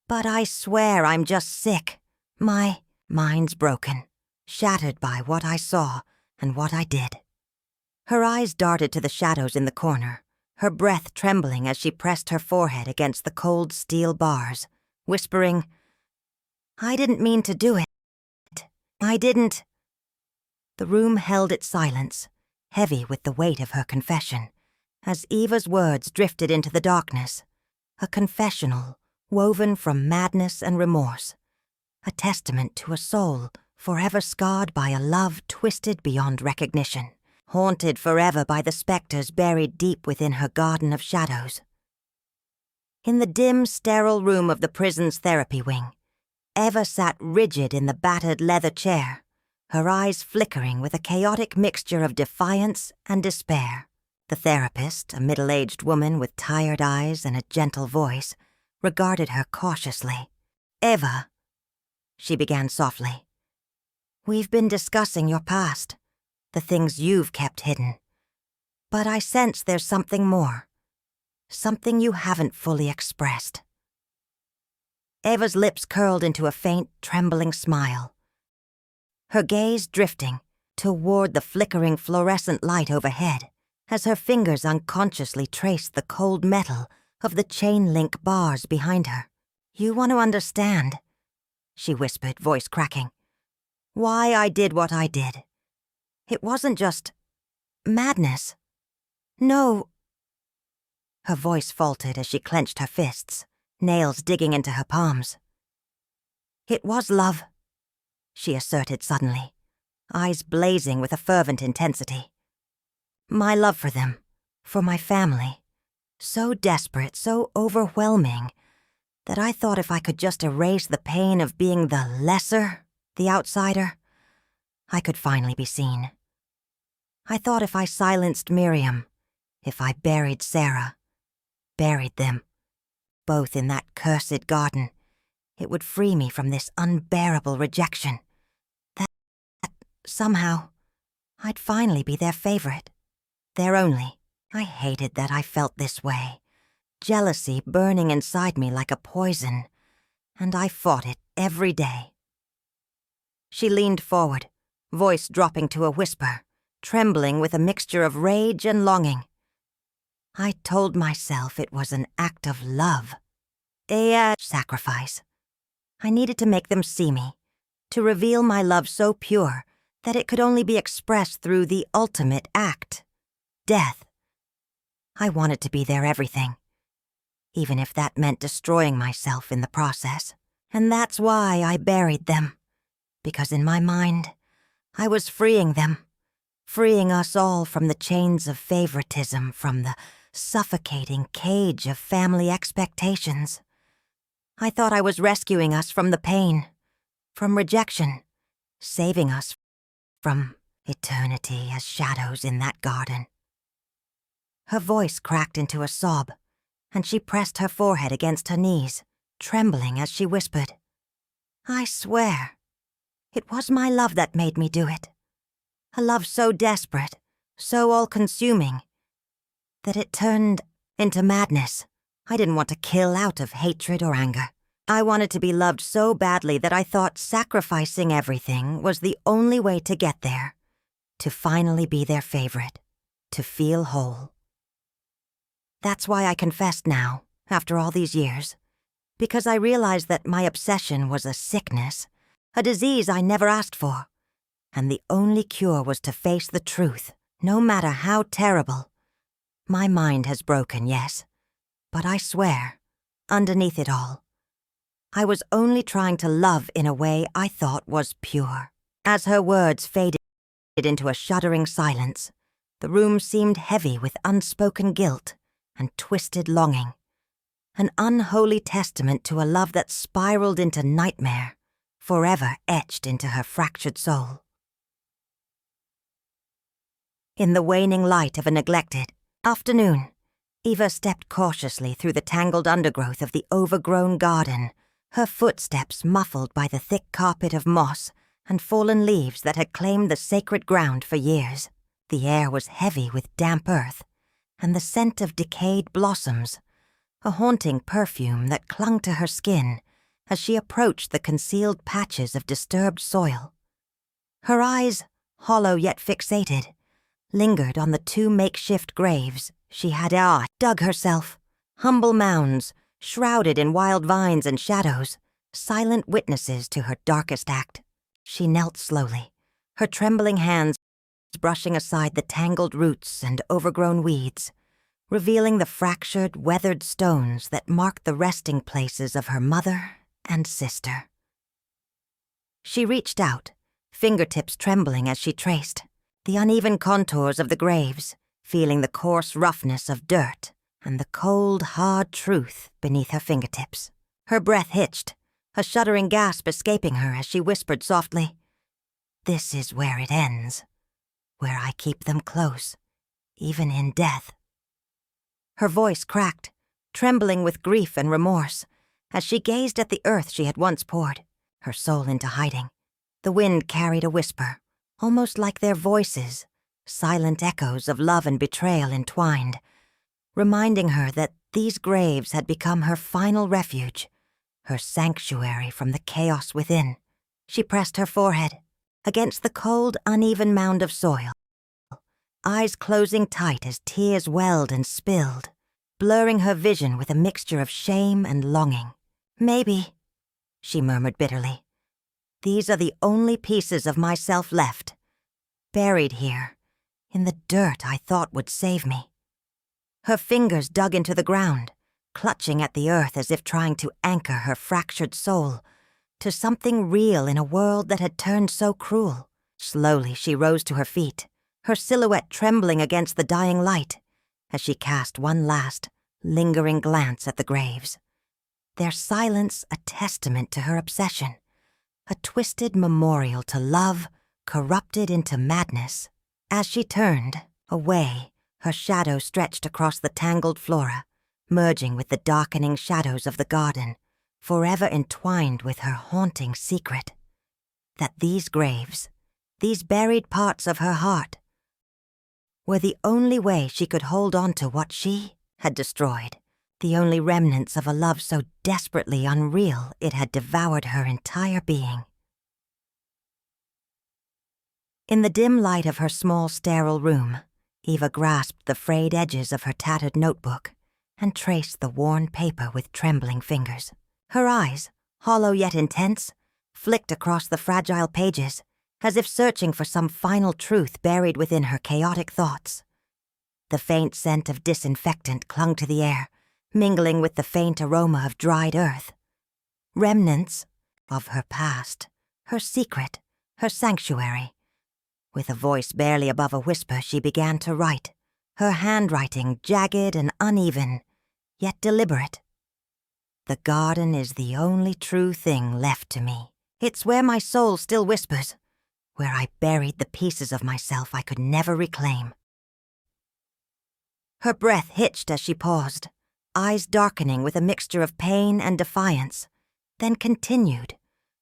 But I swear I'm just sick. My mind's broken, shattered by what I saw and what I did. Her eyes darted to the shadows in the corner, her breath trembling as she pressed her forehead against the cold steel bars, whispering, I didn't mean to do it. I didn't. The room held its silence, heavy with the weight of her confession, as Eva's words drifted into the darkness, a confessional woven from madness and remorse, a testament to a soul forever scarred by a love twisted beyond recognition, haunted forever by the specters buried deep within her garden of shadows. In the dim, sterile room of the prison's therapy wing, Eva sat rigid in the battered leather chair, her eyes flickering with a chaotic mixture of defiance and despair. The therapist, a middle-aged woman with tired eyes and a gentle voice, regarded her cautiously. Eva, she began softly, we've been discussing your past, the things you've kept hidden. But I sense there's something more, something you haven't fully expressed. Eva's lips curled into a faint, trembling smile, her gaze drifting toward the flickering fluorescent light overhead as her fingers unconsciously traced the cold metal of the chain-link bars behind her. You want to understand, she whispered, voice cracking, why I did what I did. It wasn't just madness. No. Her voice faltered as she clenched her fists, nails digging into her palms. It was love, she asserted suddenly, eyes blazing with a fervent intensity. My love for them, for my family, so desperate, so overwhelming, that I thought if I could just erase the pain of being the lesser, the outsider, I could finally be seen. I thought if I silenced Miriam, if I buried Sarah, buried them, both in that cursed garden, it would free me from this unbearable rejection. That somehow, I'd finally be their favorite, their only. I hated that I felt this way, jealousy burning inside me like a poison, and I fought it every day. She leaned forward, voice dropping to a whisper, trembling with a mixture of rage and longing. I told myself it was an act of love, a sacrifice. I needed to make them see me, to reveal my love so pure that it could only be expressed through the ultimate act, death. I wanted to be their everything, even if that meant destroying myself in the process. And that's why I buried them, because in my mind, I was freeing them, freeing us all from the chains of favoritism, from the suffocating cage of family expectations. I thought I was rescuing us from the pain, from rejection, saving us from eternity as shadows in that garden. Her voice cracked into a sob, and she pressed her forehead against her knees, trembling as she whispered, I swear, it was my love that made me do it. A love so desperate, so all-consuming, that it turned into madness. I didn't want to kill out of hatred or anger. I wanted to be loved so badly that I thought sacrificing everything was the only way to get there, to finally be their favorite, to feel whole. That's why I confessed now, after all these years, because I realized that my obsession was a sickness, a disease I never asked for, and the only cure was to face the truth, no matter how terrible. My mind has broken, yes, but I swear, underneath it all, I was only trying to love in a way I thought was pure. As her words faded into a shuddering silence, the room seemed heavy with unspoken guilt and twisted longing, an unholy testament to a love that spiraled into nightmare, forever etched into her fractured soul. In the waning light of a neglected, Afternoon. Eva stepped cautiously through the tangled undergrowth of the overgrown garden, her footsteps muffled by the thick carpet of moss and fallen leaves that had claimed the sacred ground for years. The air was heavy with damp earth, and the scent of decayed blossoms, a haunting perfume that clung to her skin as she approached the concealed patches of disturbed soil. Her eyes, hollow yet fixated, lingered on the 2 makeshift graves she had dug herself, humble mounds, shrouded in wild vines and shadows, silent witnesses to her darkest act. She knelt slowly, her trembling hands brushing aside the tangled roots and overgrown weeds, revealing the fractured, weathered stones that marked the resting places of her mother and sister. She reached out, fingertips trembling as she traced the uneven contours of the graves, feeling the coarse roughness of dirt and the cold, hard truth beneath her fingertips. Her breath hitched, a shuddering gasp escaping her as she whispered softly, "This is where it ends, where I keep them close, even in death." Her voice cracked, trembling with grief and remorse, as she gazed at the earth she had once poured, her soul into hiding. The wind carried a whisper, almost like their voices, silent echoes of love and betrayal entwined, reminding her that these graves had become her final refuge, her sanctuary from the chaos within. She pressed her forehead against the cold, uneven mound of soil, eyes closing tight as tears welled and spilled, blurring her vision with a mixture of shame and longing. "Maybe," she murmured bitterly, "these are the only pieces of myself left, buried here, in the dirt I thought would save me." Her fingers dug into the ground, clutching at the earth as if trying to anchor her fractured soul to something real in a world that had turned so cruel. Slowly she rose to her feet, her silhouette trembling against the dying light, as she cast one last, lingering glance at the graves, their silence a testament to her obsession, a twisted memorial to love corrupted into madness. As she turned away, her shadow stretched across the tangled flora, merging with the darkening shadows of the garden, forever entwined with her haunting secret, that these graves, these buried parts of her heart, were the only way she could hold on to what she had destroyed, the only remnants of a love so desperately unreal it had devoured her entire being. In the dim light of her small, sterile room, Eva grasped the frayed edges of her tattered notebook and traced the worn paper with trembling fingers. Her eyes, hollow yet intense, flicked across the fragile pages, as if searching for some final truth buried within her chaotic thoughts. The faint scent of disinfectant clung to the air, mingling with the faint aroma of dried earth. Remnants of her past, her secret, her sanctuary. With a voice barely above a whisper, she began to write, her handwriting jagged and uneven, yet deliberate. "The garden is the only true thing left to me. It's where my soul still whispers, where I buried the pieces of myself I could never reclaim." Her breath hitched as she paused, eyes darkening with a mixture of pain and defiance, then continued,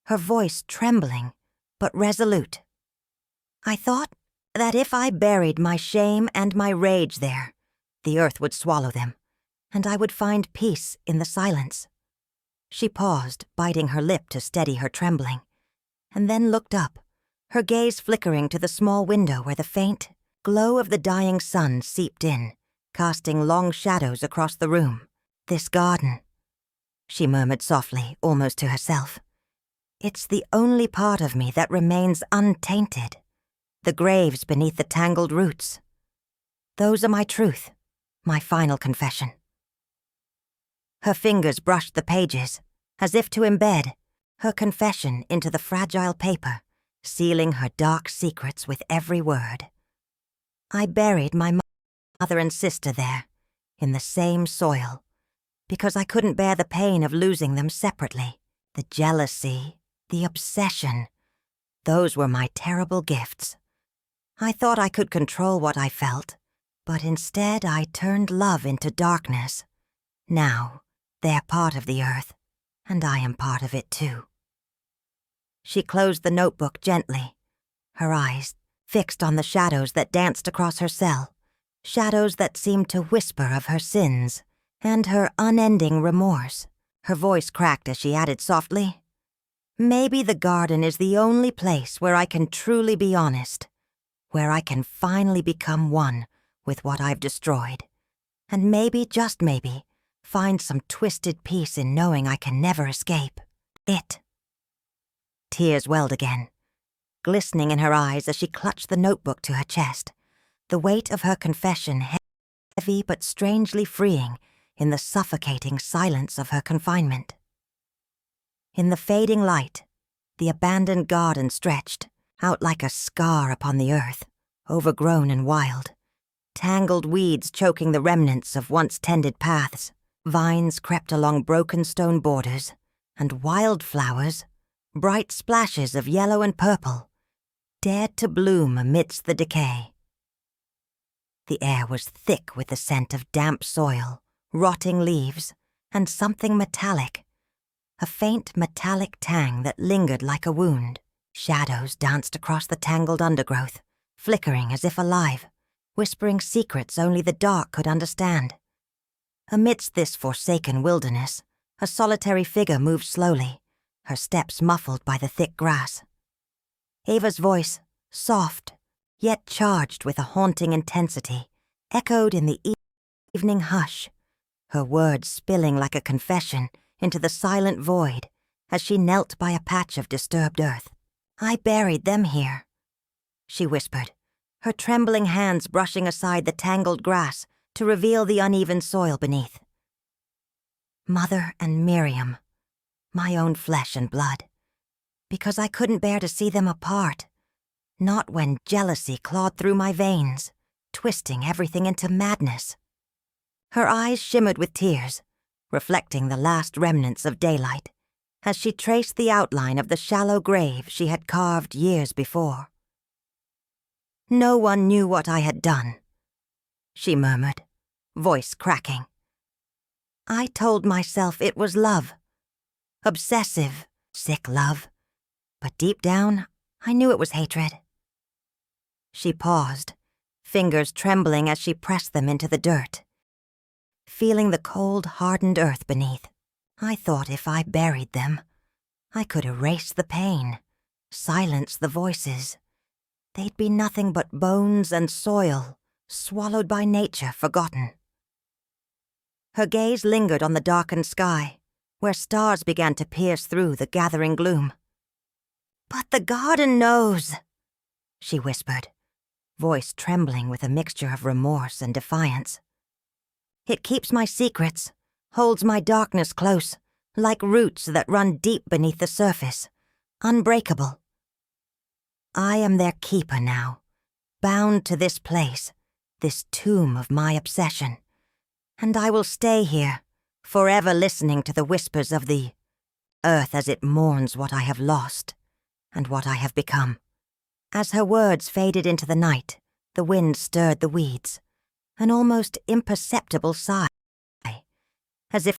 her voice trembling but resolute. "I thought that if I buried my shame and my rage there, the earth would swallow them, and I would find peace in the silence." She paused, biting her lip to steady her trembling, and then looked up, her gaze flickering to the small window where the faint glow of the dying sun seeped in, casting long shadows across the room. "This garden," she murmured softly, almost to herself. "It's the only part of me that remains untainted. The graves beneath the tangled roots. Those are my truth, my final confession." Her fingers brushed the pages, as if to embed her confession into the fragile paper, sealing her dark secrets with every word. "I buried my mother and sister there, in the same soil, because I couldn't bear the pain of losing them separately. The jealousy, the obsession, those were my terrible gifts. I thought I could control what I felt, But instead I turned love into darkness. Now, they're part of the earth, and I am part of it too. She closed the notebook gently, her eyes fixed on the shadows that danced across her cell, shadows that seemed to whisper of her sins and her unending remorse. Her voice cracked as she added softly, "Maybe the garden is the only place where I can truly be honest, where I can finally become one with what I've destroyed, and maybe, just maybe, find some twisted peace in knowing I can never escape it." Tears welled again, glistening in her eyes as she clutched the notebook to her chest, the weight of her confession heavy but strangely freeing in the suffocating silence of her confinement. In the fading light, the abandoned garden stretched out like a scar upon the earth, overgrown and wild, tangled weeds choking the remnants of once tended paths. Vines crept along broken stone borders, and wildflowers, bright splashes of yellow and purple, dared to bloom amidst the decay. The air was thick with the scent of damp soil, rotting leaves, and something metallic, a faint metallic tang that lingered like a wound. Shadows danced across the tangled undergrowth, flickering as if alive, whispering secrets only the dark could understand. Amidst this forsaken wilderness, a solitary figure moved slowly, her steps muffled by the thick grass. Ava's voice, soft, yet charged with a haunting intensity, echoed in the evening hush, her words spilling like a confession into the silent void as she knelt by a patch of disturbed earth. "I buried them here," she whispered, her trembling hands brushing aside the tangled grass to reveal the uneven soil beneath. "Mother and Miriam, my own flesh and blood, because I couldn't bear to see them apart, not when jealousy clawed through my veins, twisting everything into madness." Her eyes shimmered with tears, reflecting the last remnants of daylight, as she traced the outline of the shallow grave she had carved years before. "No one knew what I had done," she murmured, voice cracking. "I told myself it was love. Obsessive, sick love. But deep down, I knew it was hatred." She paused, fingers trembling as she pressed them into the dirt, feeling the cold, hardened earth beneath. "I thought if I buried them, I could erase the pain, silence the voices. They'd be nothing but bones and soil, swallowed by nature, forgotten." Her gaze lingered on the darkened sky, where stars began to pierce through the gathering gloom. "But the garden knows," she whispered, voice trembling with a mixture of remorse and defiance. "It keeps my secrets, holds my darkness close, like roots that run deep beneath the surface, unbreakable. I am their keeper now, bound to this place, this tomb of my obsession, and I will stay here, forever listening to the whispers of the earth as it mourns what I have lost and what I have become." As her words faded into the night, the wind stirred the weeds, an almost imperceptible sigh, as if